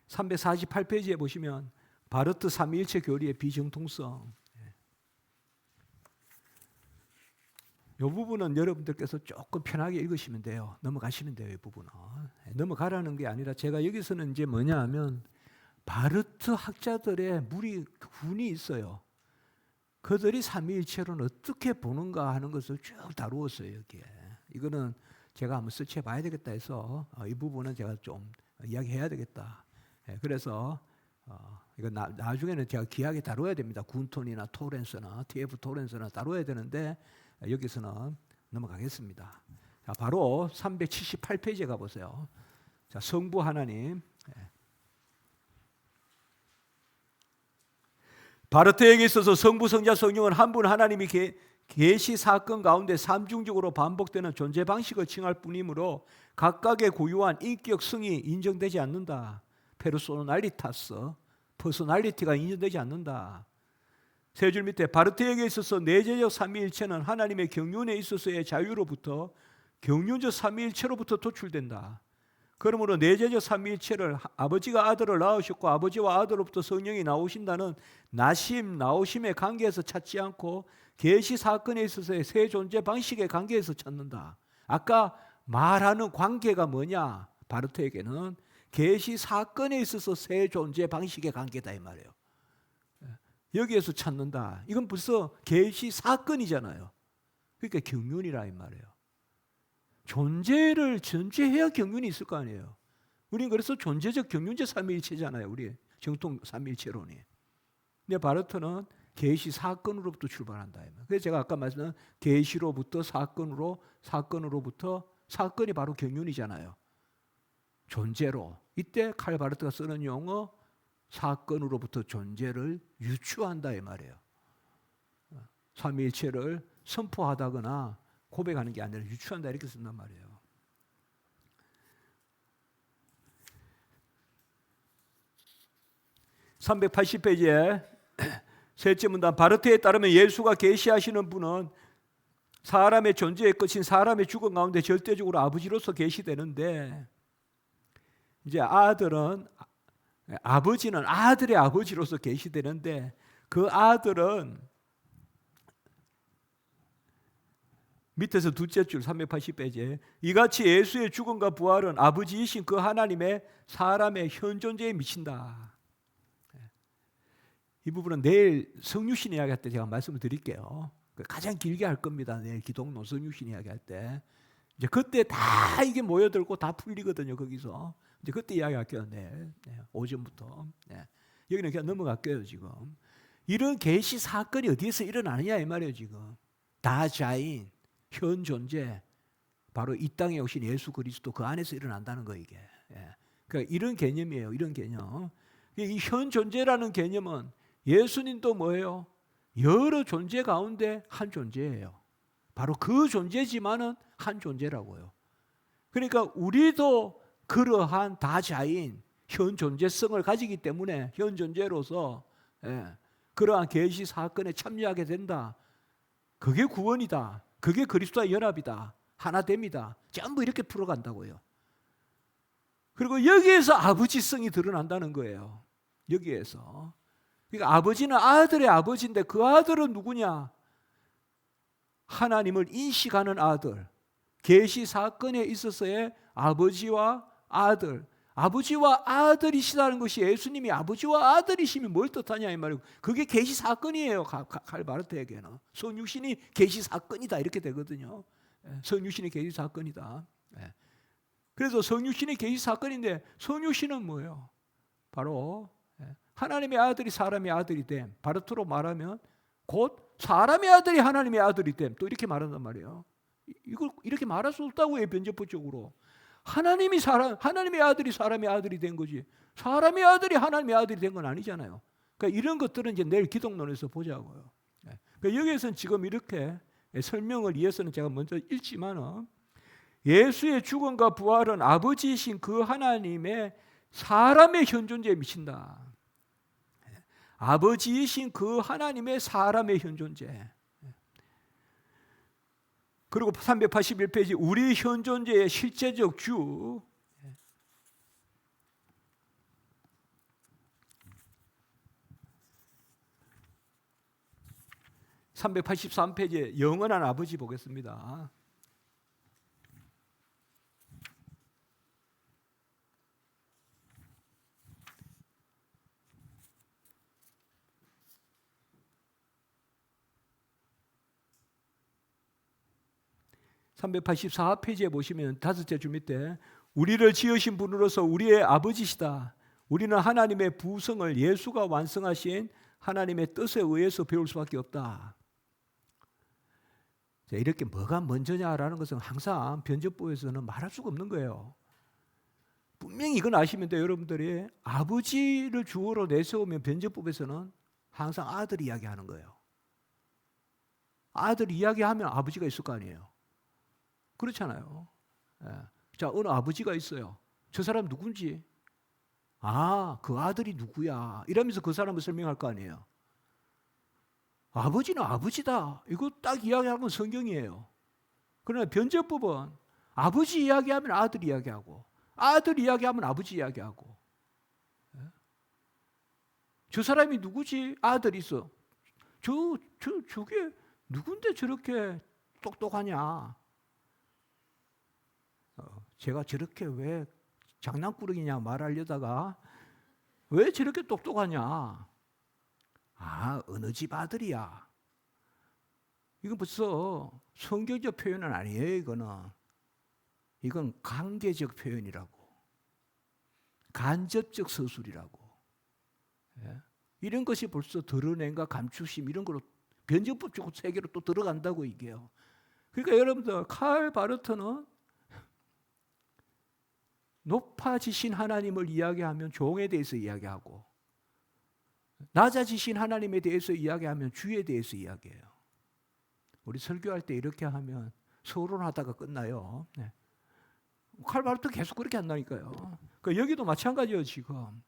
348페이지에 보시면 바르트 삼위일체 교리의 비정통성, 이 부분은 여러분들께서 조금 편하게 읽으시면 돼요. 넘어가시면 돼요. 이 부분은 넘어가라는 게 아니라 제가 여기서는 이제 뭐냐 하면 바르트 학자들의 군이 있어요. 그들이 삼위일체로는 어떻게 보는가 하는 것을 쭉 다루었어요. 여기에. 이거는 제가 한번 서치해 봐야 되겠다 해서 이 부분은 제가 좀 이야기해야 되겠다. 그래서 이거 나중에는 제가 귀하게 다뤄야 됩니다. 군톤이나 토렌스나 TF 토렌스나 다뤄야 되는데 여기서는 넘어가겠습니다. 자, 바로 378페이지에 가보세요. 자, 성부 하나님. 바르트에게 있어서 성부, 성자, 성령은 한 분 하나님이 계시 사건 가운데 삼중적으로 반복되는 존재 방식을 칭할 뿐이므로 각각의 고유한 인격 성이 인정되지 않는다. 페르소날리타스, 퍼소날리티가 인정되지 않는다. 세 줄 밑에 바르트에게 있어서 내재적 삼위일체는 하나님의 경륜에 있어서의 자유로부터 경륜적 삼위일체로부터 도출된다. 그러므로 내재적 삼위일체를 아버지가 아들을 낳으셨고 아버지와 아들로부터 성령이 나오신다는 나오심의 관계에서 찾지 않고 계시 사건에 있어서의 세 존재 방식의 관계에서 찾는다. 아까 말하는 관계가 뭐냐? 바르트에게는 계시 사건에 있어서 세 존재 방식의 관계다 이 말이에요. 여기에서 찾는다. 이건 벌써 계시 사건이잖아요. 그러니까 경륜이라 이 말이에요. 존재를 전제해야 경륜이 있을 거 아니에요. 우리는 그래서 존재적 경륜적 삼위일체잖아요. 우리 정통 삼위일체론이. 근데 바르트는 계시 사건으로부터 출발한다. 그래서 제가 아까 말씀드린 계시로부터 사건으로, 사건으로부터 사건이 바로 경륜이잖아요. 존재로. 이때 칼 바르트가 쓰는 용어 사건으로부터 존재를 유추한다 이 말이에요. 삼위일체를 선포하다거나 고백하는 게 아니라 유추한다 이렇게 쓴단 말이에요. (380페이지에) 셋째 문단 바르트에 따르면 예수가 계시하시는 분은 사람의 존재의 끝인 사람의 죽음 가운데 절대적으로 아버지로서 계시되는데 이제 아버지는 아들의 아버지로서 계시되는데 그 아들은 밑에서 둘째 줄 380페이지에 이같이 예수의 죽음과 부활은 아버지이신 그 하나님의 사람의 현 존재에 미친다. 이 부분은 내일 성육신 이야기할 때 제가 말씀을 드릴게요. 가장 길게 할 겁니다. 내일 기독론 성육신 이야기할 때 이제 그때 다 이게 모여들고 다 풀리거든요. 거기서 이제 그때 이야기할게요. 내일 오전부터. 여기는 그냥 넘어갈게요. 지금 이런 계시 사건이 어디에서 일어나느냐 이 말이에요. 지금 다자인 현 존재 바로 이 땅에 오신 예수 그리스도 그 안에서 일어난다는 거 이게. 그러니까 이런 개념이에요. 이런 개념. 이 현 존재라는 개념은 예수님도 뭐예요? 여러 존재 가운데 한 존재예요. 바로 그 존재지만은 한 존재라고요. 그러니까 우리도 그러한 다자인 현 존재성을 가지기 때문에 현 존재로서 그러한 계시 사건에 참여하게 된다. 그게 구원이다. 그게 그리스도와 연합이다. 하나됨이다. 전부 이렇게 풀어간다고요. 그리고 여기에서 아버지성이 드러난다는 거예요. 여기에서. 그러니까 아버지는 아들의 아버지인데 그 아들은 누구냐? 하나님을 인식하는 아들. 계시 사건에 있어서의 아버지와 아들. 아버지와 아들이시다는 것이 예수님이 아버지와 아들이심이 뭘 뜻하냐 이 말이고 그게 계시 사건이에요. 칼 바르트에게는 성육신이 계시 사건이다 이렇게 되거든요. 성육신이 계시 사건이다. 그래서 성육신이 계시 사건인데 성육신은 뭐예요? 바로 하나님의 아들이 사람의 아들이 됨. 바르트로 말하면 곧 사람의 아들이 하나님의 아들이 됨. 또 이렇게 말한단 말이에요. 이걸 이렇게 말할 수 없다고요. 변제법적으로. 하나님의 아들이 사람의 아들이 된 거지. 사람의 아들이 하나님의 아들이 된 건 아니잖아요. 그러니까 이런 것들은 이제 내일 기독론에서 보자고요. 그러니까 여기에서는 지금 이렇게 설명을 위해서는 제가 먼저 읽지만은 예수의 죽음과 부활은 아버지이신 그 하나님의 사람의 현 존재에 미친다. 아버지이신 그 하나님의 사람의 현 존재. 그리고 381페이지 우리 현 존재의 실제적 주. 383페이지에 영원한 아버지 보겠습니다. (384페이지에) 보시면 다섯째 줄 밑에 우리를 지으신 분으로서 우리의 아버지시다. 우리는 하나님의 부성을 예수가 완성하신 하나님의 뜻에 의해서 배울 수밖에 없다. 이렇게 뭐가 먼저냐라는 것은 항상 변제법에서는 말할 수가 없는 거예요. 분명히 이건 아시면 돼요. 여러분들이 아버지를 주어로 내세우면 변제법에서는 항상 아들 이야기하는 거예요. 아들 이야기하면 아버지가 있을 거 아니에요. 그렇잖아요. 예. 자, 어느 아버지가 있어요. 저 사람 누군지. 아, 그 아들이 누구야. 이러면서 그 사람을 설명할 거 아니에요. 아버지는 아버지다. 이거 딱 이야기하는 건 성경이에요. 그러나 변제법은 아버지 이야기하면 아들 이야기하고 아들 이야기하면 아버지 이야기하고. 예? 저 사람이 누구지? 아들이 있어. 저게 누군데 저렇게 똑똑하냐? 제가 저렇게 왜 장난꾸러기냐 말하려다가 왜 저렇게 똑똑하냐? 아, 어느 집 아들이야. 이건 벌써 성경적 표현은 아니에요. 이건 관계적 표현이라고. 간접적 서술이라고. 예? 이런 것이 벌써 드러낸과 감추심 이런 거로 변증법적 세계로 또 들어간다고 이게요. 그러니까 여러분들 칼 바르트는 높아지신 하나님을 이야기하면 종에 대해서 이야기하고 낮아지신 하나님에 대해서 이야기하면 주에 대해서 이야기해요. 우리 설교할 때 이렇게 하면 서론하다가 끝나요. 네. 칼 바르트 계속 그렇게 한다니까요. 그러니까 여기도 마찬가지예요 지금.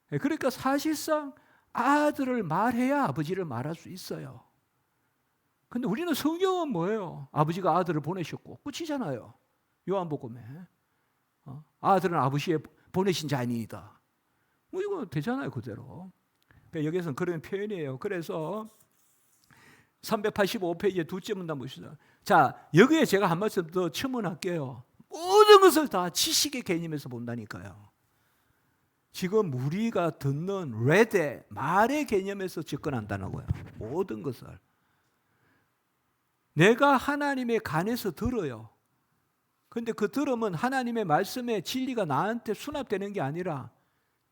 그러니까 사실상 아들을 말해야 아버지를 말할 수 있어요. 근데 우리는 성경은 뭐예요? 아버지가 아들을 보내셨고 끝이잖아요. 요한복음에 아들은 아버지의 보내신 자니이다. 뭐 이거 되잖아요 그대로. 그러니까 여기서는 그런 표현이에요. 그래서 385페이지의 두째 문단 보시죠. 자, 여기에 제가 한 말씀 더 첨언할게요. 모든 것을 다 지식의 개념에서 본다니까요. 지금 우리가 듣는 레데 말의 개념에서 접근한다는 거예요. 모든 것을. 내가 하나님의 간에서 들어요. 그런데 그 들음은 하나님의 말씀의 진리가 나한테 수납되는 게 아니라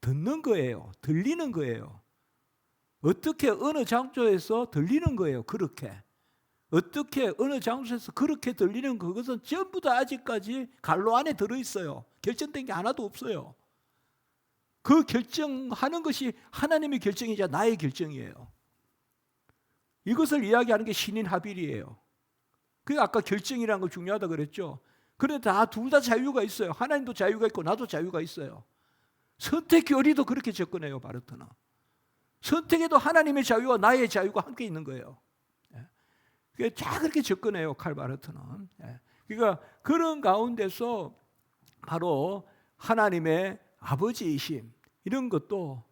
듣는 거예요. 들리는 거예요. 어떻게 어느 장소에서 들리는 거예요. 그렇게. 어떻게 어느 장소에서 그렇게 들리는 그것은 전부 다 아직까지 갈로 안에 들어있어요. 결정된 게 하나도 없어요. 그 결정하는 것이 하나님의 결정이자 나의 결정이에요. 이것을 이야기하는 게 신인 하빌이에요. 그게 아까 결정이라는 거 중요하다 그랬죠. 그런데 다 둘 다 자유가 있어요. 하나님도 자유가 있고 나도 자유가 있어요. 선택 교리도 그렇게 접근해요. 바르트는. 선택에도 하나님의 자유와 나의 자유가 함께 있는 거예요. 다 그렇게 접근해요. 칼 바르트는. 그러니까 그런 가운데서 바로 하나님의 아버지이심 이런 것도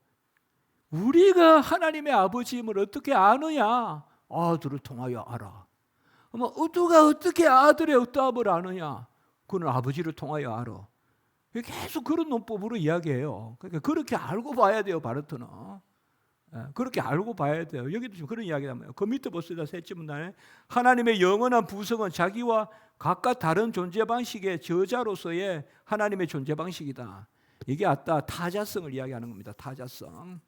우리가 하나님의 아버지임을 어떻게 아느냐? 아들을 통하여 알아. 누가 어떻게 아들의 어떠함을 아느냐? 그는 아버지를 통하여 알아. 계속 그런 논법으로 이야기해요. 그러니까 그렇게 알고 봐야 돼요. 바르트는. 그렇게 알고 봐야 돼요. 여기도 지금 그런 이야기가 나와요. 그 밑에 보시다 셋째 문단에 하나님의 영원한 부성은 자기와 각각 다른 존재 방식의 저자로서의 하나님의 존재 방식이다. 이게 아까 타자성을 이야기하는 겁니다. 타자성.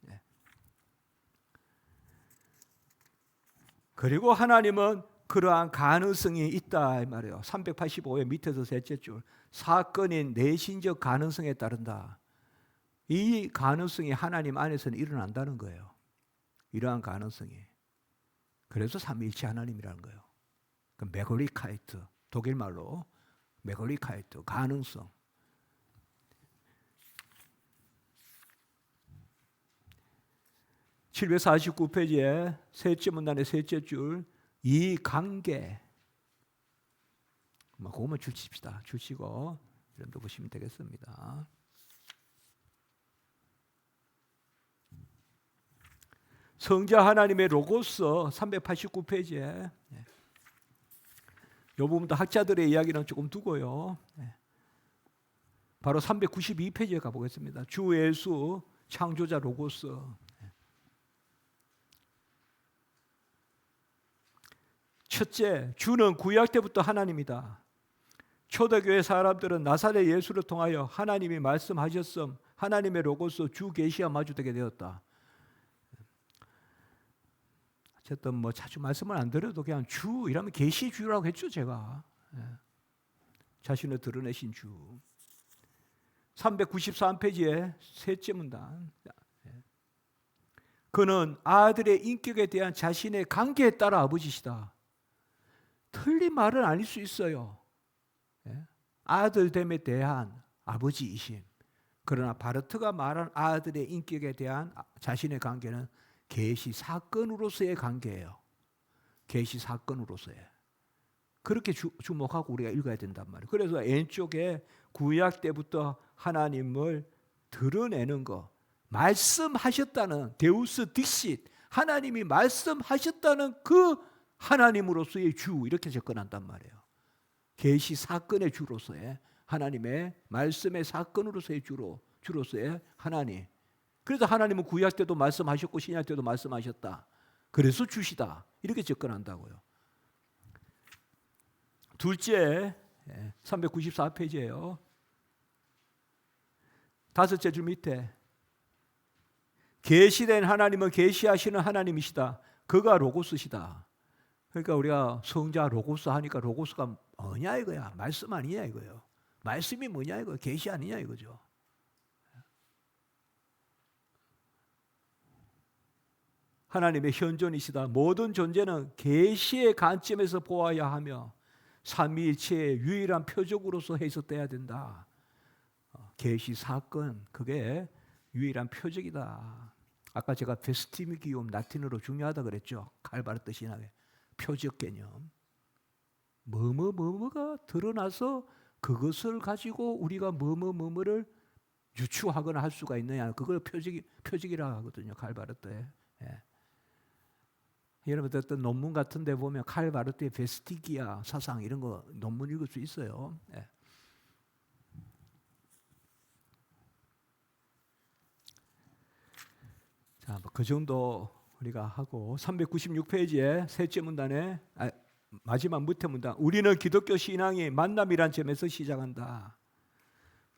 그리고 하나님은 그러한 가능성이 있다 이 말이에요. 385의 밑에서 셋째 줄 사건인 내신적 가능성에 따른다. 이 가능성이 하나님 안에서는 일어난다는 거예요. 이러한 가능성이. 그래서 삼위일체 하나님이라는 거예요. 그 메골리카이트 독일 말로 메골리카이트 가능성. (749페이지에) 셋째 문단의 셋째 줄 이 관계 그것만 줄칩시다. 줄치고 이런 데 보시면 되겠습니다. 성자 하나님의 로고스 389페이지에 이 부분도 학자들의 이야기는 조금 두고요. 바로 392페이지에 가보겠습니다. 주 예수 창조자 로고스. 첫째, 주는 구약 때부터 하나님이다. 초대교회 사람들은 나사렛 예수를 통하여 하나님이 말씀하셨음 하나님의 로고스 주 계시와 마주되게 되었다. 어쨌든 뭐 자주 말씀을 안 드려도 그냥 주 이러면 계시 주라고 했죠 제가. 자신을 드러내신 주. 393페이지에 셋째 문단. 그는 아들의 인격에 대한 자신의 관계에 따라 아버지시다. 틀린 말은 아닐 수 있어요. 아들됨에 대한 아버지이심. 그러나 바르트가 말한 아들의 인격에 대한 자신의 관계는 계시 사건으로서의 관계예요. 계시 사건으로서의. 그렇게 주목하고 우리가 읽어야 된단 말이에요. 그래서 왼쪽에 구약 때부터 하나님을 드러내는 거, 말씀하셨다는 데우스 딕싯, 하나님이 말씀하셨다는 그 하나님으로서의 주 이렇게 접근한단 말이에요. 계시 사건의 주로서의 하나님의 말씀의 사건으로서의 주로서의 하나님. 그래서 하나님은 구약 때도 말씀하셨고 신약 때도 말씀하셨다. 그래서 주시다. 이렇게 접근한다고요. 둘째 394페이지예요. 다섯째 줄 밑에 계시된 하나님은 계시하시는 하나님이시다. 그가 로고스시다. 그러니까 우리가 성자 로고스 하니까 로고스가 뭐냐 이거야. 말씀 아니냐 이거예요. 말씀이 뭐냐 이거. 계시 아니냐 이거죠. 하나님의 현존이시다. 모든 존재는 계시의 관점에서 보아야 하며 삼위일체의 유일한 표적으로서 해석돼야 된다. 계시 사건 그게 유일한 표적이다. 아까 제가 베스티미기움 라틴어로 중요하다 그랬죠. 칼바르트 신학의 표적 개념. 뭐뭐뭐뭐가 드러나서 그것을 가지고 우리가 뭐뭐뭐뭐를 유추하거나 할 수가 있느냐. 그걸 표적이라 하거든요. 칼바르트에. 여러분 어떤 논문 같은 데 보면 칼바르트의 베스티기아 사상 이런 거 논문 읽을 수 있어요. 자, 그 정도 우리가 하고 396페이지에 셋째 문단에 마지막 무태 문단. 우리는 기독교 신앙이 만남이란 점에서 시작한다.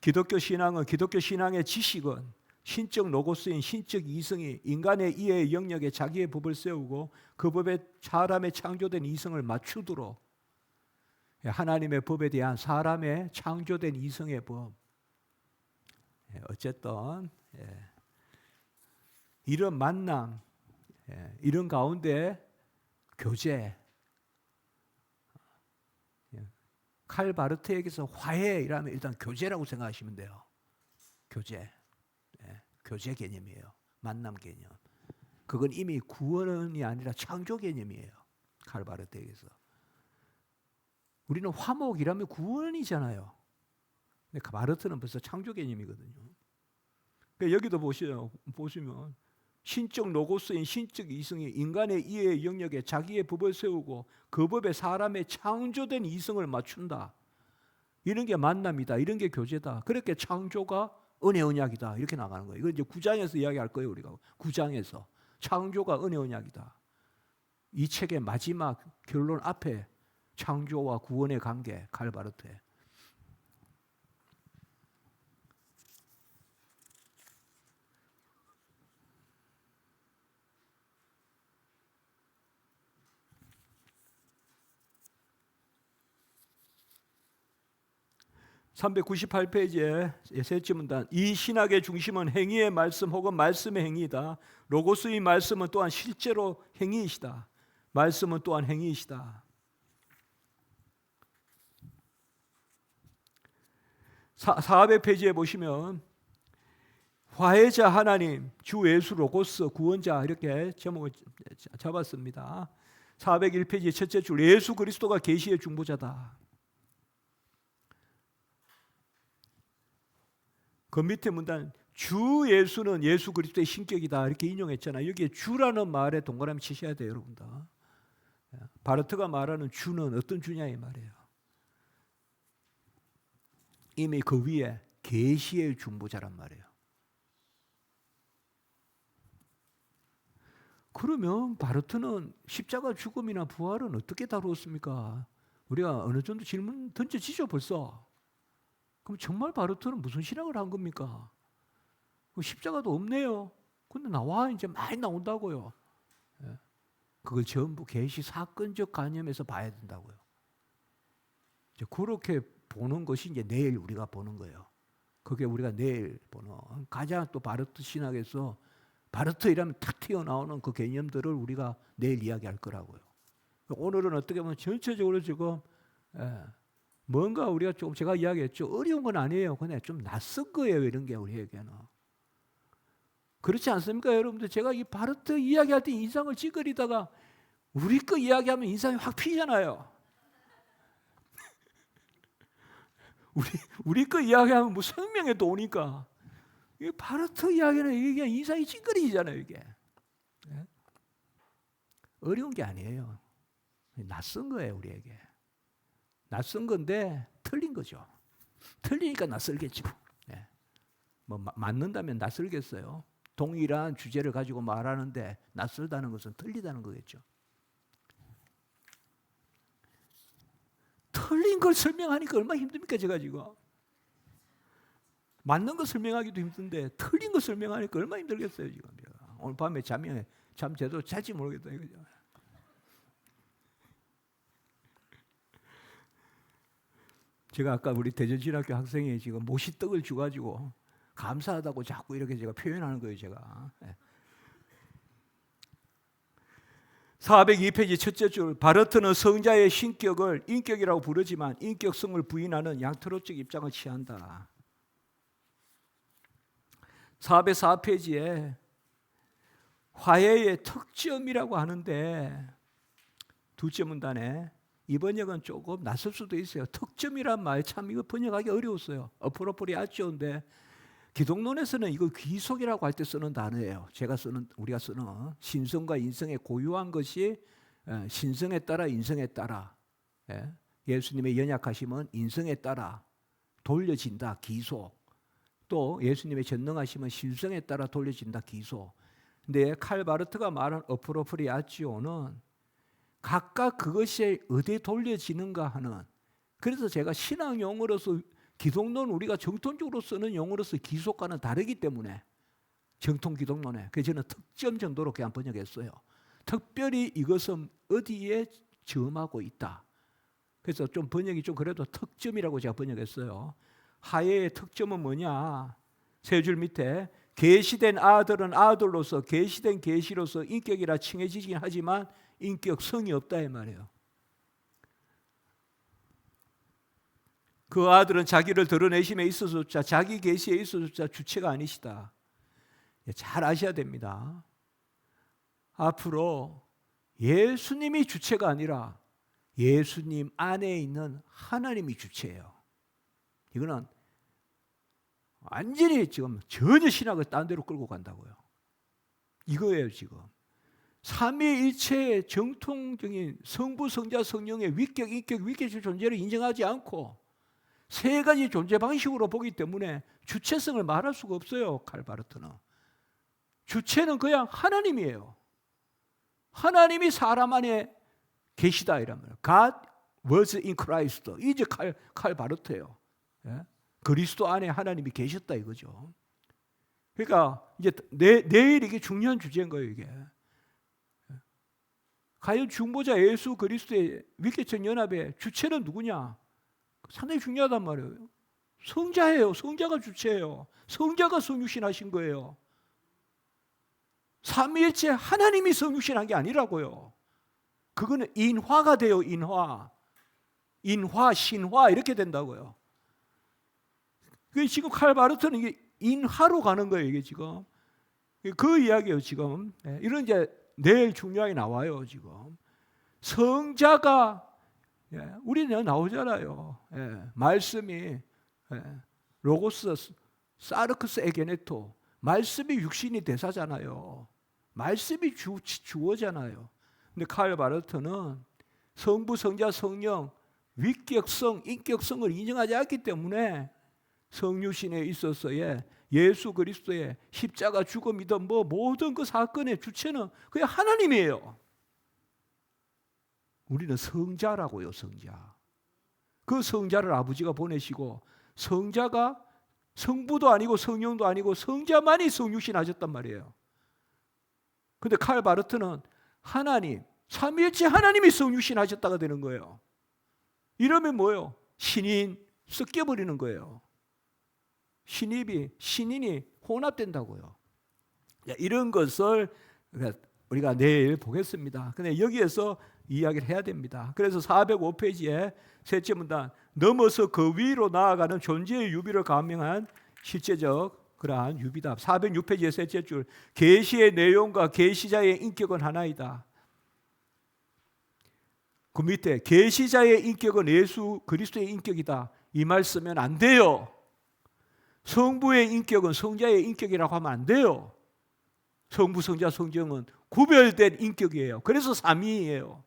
기독교 신앙은 기독교 신앙의 지식은 신적 로고스인 신적 이성이 인간의 이해의 영역에 자기의 법을 세우고 그 법에 사람의 창조된 이성을 맞추도록 하나님의 법에 대한 사람의 창조된 이성의 법. 어쨌든 이런 만남, 이런 가운데 교제. 칼바르트에게서 화해이라면 일단 교제라고 생각하시면 돼요. 교제. 교제 개념이에요. 만남 개념. 그건 이미 구원이 아니라 창조 개념이에요. 칼바르트에게서. 우리는 화목이라면 구원이잖아요. 근데 바르트는 벌써 창조 개념이거든요. 그러니까 여기도 보시면 신적 로고스인 신적 이성이 인간의 이해의 영역에 자기의 법을 세우고 그 법에 사람의 창조된 이성을 맞춘다. 이런 게 만남이다. 이런 게 교제다. 그렇게 창조가 은혜 언약이다. 이렇게 나가는 거예요. 이건 이제 9장에서 이야기할 거예요. 우리가 9장에서 창조가 은혜 언약이다. 이 책의 마지막 결론 앞에 창조와 구원의 관계 칼바르트에. (398페이지에) 셋째 문단. 이 신학의 중심은 행위의 말씀 혹은 말씀의 행위이다. 로고스의 말씀은 또한 실제로 행위이시다. 말씀은 또한 행위이시다. 400페이지에 보시면 화해자 하나님, 주 예수 로고스 구원자 이렇게 제목을 잡았습니다. 401페이지 첫째 줄 예수 그리스도가 계시의 중보자다. 그 밑에 문단 주 예수는 예수 그리스도의 신격이다 이렇게 인용했잖아요. 여기에 주라는 말에 동그라미 치셔야 돼요, 여러분들. 바르트가 말하는 주는 어떤 주냐의 말이에요. 이미 그 위에 계시의 중보자란 말이에요. 그러면 바르트는 십자가 죽음이나 부활은 어떻게 다루었습니까? 우리가 어느 정도 질문 던져지죠 벌써. 그럼 정말 바르트는 무슨 신학을 한 겁니까? 십자가도 없네요. 근데 나와 이제 많이 나온다고요. 예. 그걸 전부 계시 사건적 관념에서 봐야 된다고요. 이제 그렇게 보는 것이 이제 내일 우리가 보는 거예요. 그게 우리가 내일 보는 가장 또 바르트 신학에서 바르트 이라면 탁 튀어나오는 그 개념들을 우리가 내일 이야기할 거라고요. 오늘은 어떻게 보면 전체적으로 지금 뭔가 우리가 조금 제가 이야기했죠. 어려운 건 아니에요. 그냥 좀 낯선 거예요. 이런 게 우리에게는. 그렇지 않습니까? 여러분들 제가 이 바르트 이야기할 때 인상을 찌그리다가 우리 거 이야기하면 인상이 확 피잖아요. 우리 거 이야기하면 뭐 생명에도 오니까 이 바르트 이야기는 이게 인상이 찌그리잖아요. 이게 어려운 게 아니에요. 낯선 거예요. 우리에게 낯선 건데 틀린 거죠. 틀리니까 낯설겠죠. 뭐 맞는다면 낯설겠어요. 동일한 주제를 가지고 말하는데 낯설다는 것은 틀리다는 거겠죠. 틀린 걸 설명하니까 얼마나 힘듭니까 제가 지금. 맞는 거 설명하기도 힘든데 틀린 거 설명하니까 얼마나 힘들겠어요 지금. 오늘 밤에 잠 제대로 잘지 모르겠다 이거죠. 제가 아까 우리 대전신학교 학생이 지금 모시떡을 주가지고 감사하다고 자꾸 이렇게 제가 표현하는 거예요 제가. 402페이지 첫째 줄, 바르트는 성자의 신격을 인격이라고 부르지만 인격성을 부인하는 양태로적 입장을 취한다. 404페이지에 화해의 특점이라고 하는데 둘째 문단에 이 번역은 조금 낯설 수도 있어요. 특점이란 말 참 이거 번역하기 어려웠어요. 어프로프리아치오인데 기독론에서는 이거 귀속이라고 할 때 쓰는 단어예요. 우리가 쓰는 신성과 인성의 고유한 것이 신성에 따라 인성에 따라 예수님의 연약하심은 인성에 따라 돌려진다. 기속. 또 예수님의 전능하심은 신성에 따라 돌려진다. 기속. 근데 칼 바르트가 말한 어프로프리아치오는 각각 그것이 어디에 돌려지는가 하는, 그래서 제가 신앙 용어로서 기독론 우리가 정통적으로 쓰는 용어로서 기속과는 다르기 때문에 정통 기독론에 그래서 저는 특점 정도로 그냥 번역했어요. 특별히 이것은 어디에 점하고 있다. 그래서 좀 번역이 좀 그래도 특점이라고 제가 번역했어요. 화해의 특점은 뭐냐? 세 줄 밑에 계시된 아들은 아들로서 계시된 계시로서 인격이라 칭해지긴 하지만 인격성이 없다 이 말이에요. 그 아들은 자기를 드러내심에 있어서조차 자기 계시에 있어서조차 주체가 아니시다. 잘 아셔야 됩니다. 앞으로 예수님이 주체가 아니라 예수님 안에 있는 하나님이 주체예요. 이거는 완전히 지금 전혀 신학을 딴 데로 끌고 간다고요. 이거예요 지금. 삼위일체의 정통적인 성부, 성자, 성령의 위격, 인격, 위격의 존재를 인정하지 않고 세 가지 존재 방식으로 보기 때문에 주체성을 말할 수가 없어요. 칼 바르트는. 주체는 그냥 하나님이에요. 하나님이 사람 안에 계시다 이란 말이에요. God was in Christ. 이제 칼 바르트예요. 그리스도 안에 하나님이 계셨다 이거죠. 그러니까 이제 내일 이게 중요한 주제인 거예요 이게. 과연 중보자 예수 그리스도의 위계적 연합의 주체는 누구냐? 상당히 중요하단 말이에요. 성자예요. 성자가 주체예요. 성자가 성육신하신 거예요. 삼위일체 하나님이 성육신한 게 아니라고요. 그거는 인화가 돼요. 인화, 신화 이렇게 된다고요. 지금 칼 바르트는 이게 인화로 가는 거예요. 이게 지금 그 이야기예요. 지금 이런 이제 내일 중요하게 나와요. 지금 성자가 우리는 나오잖아요. 말씀이 로고스 사르크스 에게네토, 말씀이 육신이 대사잖아요. 말씀이 주어잖아요. 근데 칼 바르트는 성부, 성자, 성령 위격성, 인격성을 인정하지 않기 때문에 성육신에 있어서의 예수 그리스도의 십자가 죽음이든 뭐 모든 그 사건의 주체는 그냥 하나님이에요. 우리는 성자라고요. 성자. 그 성자를 아버지가 보내시고 성자가 성부도 아니고 성령도 아니고 성자만이 성육신 하셨단 말이에요. 근데 칼 바르트는 하나님, 삼위일체 하나님이 성육신 하셨다가 되는 거예요. 이러면 뭐예요? 신인 섞여버리는 거예요. 신인이 혼합된다고요. 이런 것을 우리가 내일 보겠습니다. 근데 여기에서 이야기를 해야 됩니다. 그래서 405페이지에 셋째 문단, 넘어서 그 위로 나아가는 존재의 유비를 감명한 실제적 그러한 유비답. 406페이지의 셋째 줄, 계시의 내용과 계시자의 인격은 하나이다. 그 밑에 계시자의 인격은 예수 그리스도의 인격이다. 이 말 쓰면 안 돼요. 성부의 인격은 성자의 인격이라고 하면 안 돼요. 성부, 성자, 성령은 구별된 인격이에요. 그래서 삼위이에요.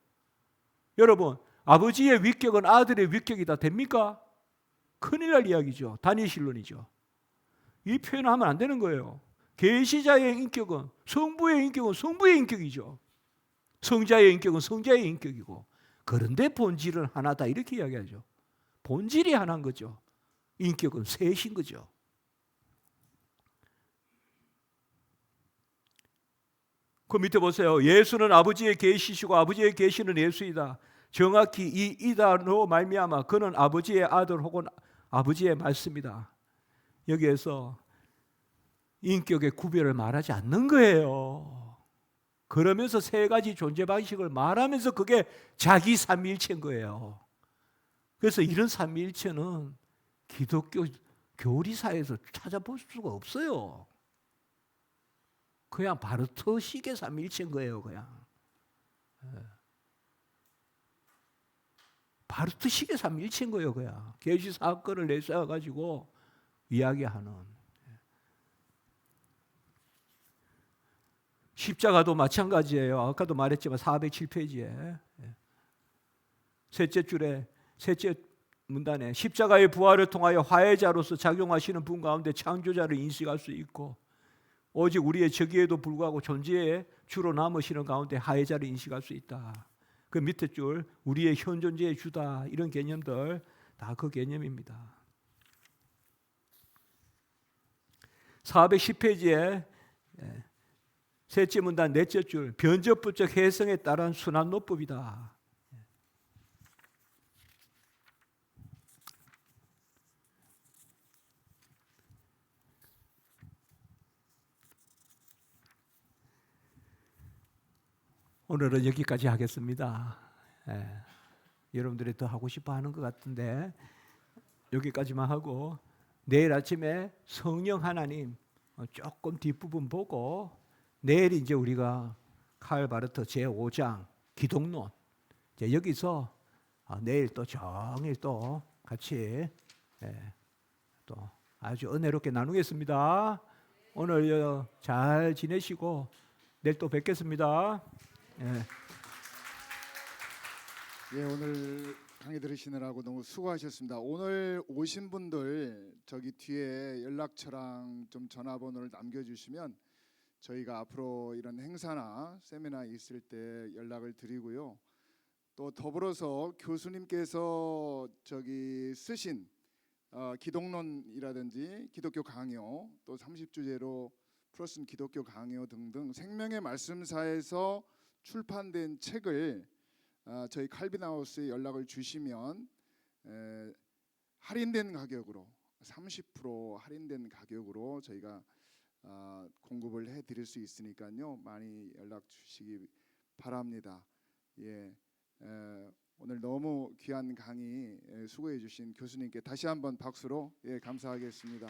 여러분, 아버지의 위격은 아들의 위격이다 됩니까? 큰일 날 이야기죠. 단일신론이죠. 이 표현을 하면 안 되는 거예요. 계시자의 인격은 성부의 인격은 성부의 인격이죠. 성자의 인격은 성자의 인격이고, 그런데 본질은 하나다 이렇게 이야기하죠. 본질이 하나인 거죠. 인격은 셋인 거죠. 그 밑에 보세요. 예수는 아버지의 계시시고 아버지의 계시는 예수이다. 정확히 이 이다로 말미암아 그는 아버지의 아들 혹은 아버지의 말씀이다. 여기에서 인격의 구별을 말하지 않는 거예요. 그러면서 세 가지 존재 방식을 말하면서 그게 자기 삼위일체인 거예요. 그래서 이런 삼위일체는 기독교 교리사에서 찾아볼 수가 없어요. 그냥 바르트식의 삼위일체인 거예요. 그냥 바르트식의 삼위일체인 거예요. 그냥 계시 사건을 내세워가지고 이야기하는. 십자가도 마찬가지예요. 아까도 말했지만 407페이지에 셋째 줄에 셋째 문단에 십자가의 부활을 통하여 화해자로서 작용하시는 분 가운데 창조자를 인식할 수 있고, 오직 우리의 적에도 불구하고 존재에 주로 남으시는 가운데 화해자를 인식할 수 있다. 그 밑에 줄 우리의 현 존재의 주다, 이런 개념들 다 그 개념입니다. 410페이지에 셋째 문단 넷째 줄, 변접부적 해성에 따른 순환 노법이다. 오늘은 여기까지 하겠습니다. 여러분들이 더 하고 싶어 하는 것 같은데 여기까지만 하고, 내일 아침에 성령 하나님 조금 뒷부분 보고, 내일 이제 우리가 칼 바르트 제5장 기독론, 이제 여기서 내일 또 종일 또 같이 또 아주 은혜롭게 나누겠습니다. 오늘 잘 지내시고 내일 또 뵙겠습니다. 오늘 강의 들으시느라고 너무 수고하셨습니다. 오늘 오신 분들 저기 뒤에 연락처랑 좀 전화번호를 남겨주시면 저희가 앞으로 이런 행사나 세미나 있을 때 연락을 드리고요. 또 더불어서 교수님께서 저기 쓰신 기독론이라든지 기독교 강요, 또 30주제로 풀어쓴 기독교 강요 등등 생명의 말씀사에서 출판된 책을 저희 칼빈하우스에 연락을 주시면 할인된 가격으로 30% 할인된 가격으로 저희가 공급을 해드릴 수 있으니까요. 많이 연락 주시기 바랍니다. 오늘 너무 귀한 강의 수고해 주신 교수님께 다시 한번 박수로 감사하겠습니다.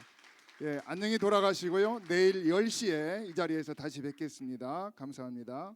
안녕히 돌아가시고요. 내일 10시에 이 자리에서 다시 뵙겠습니다. 감사합니다.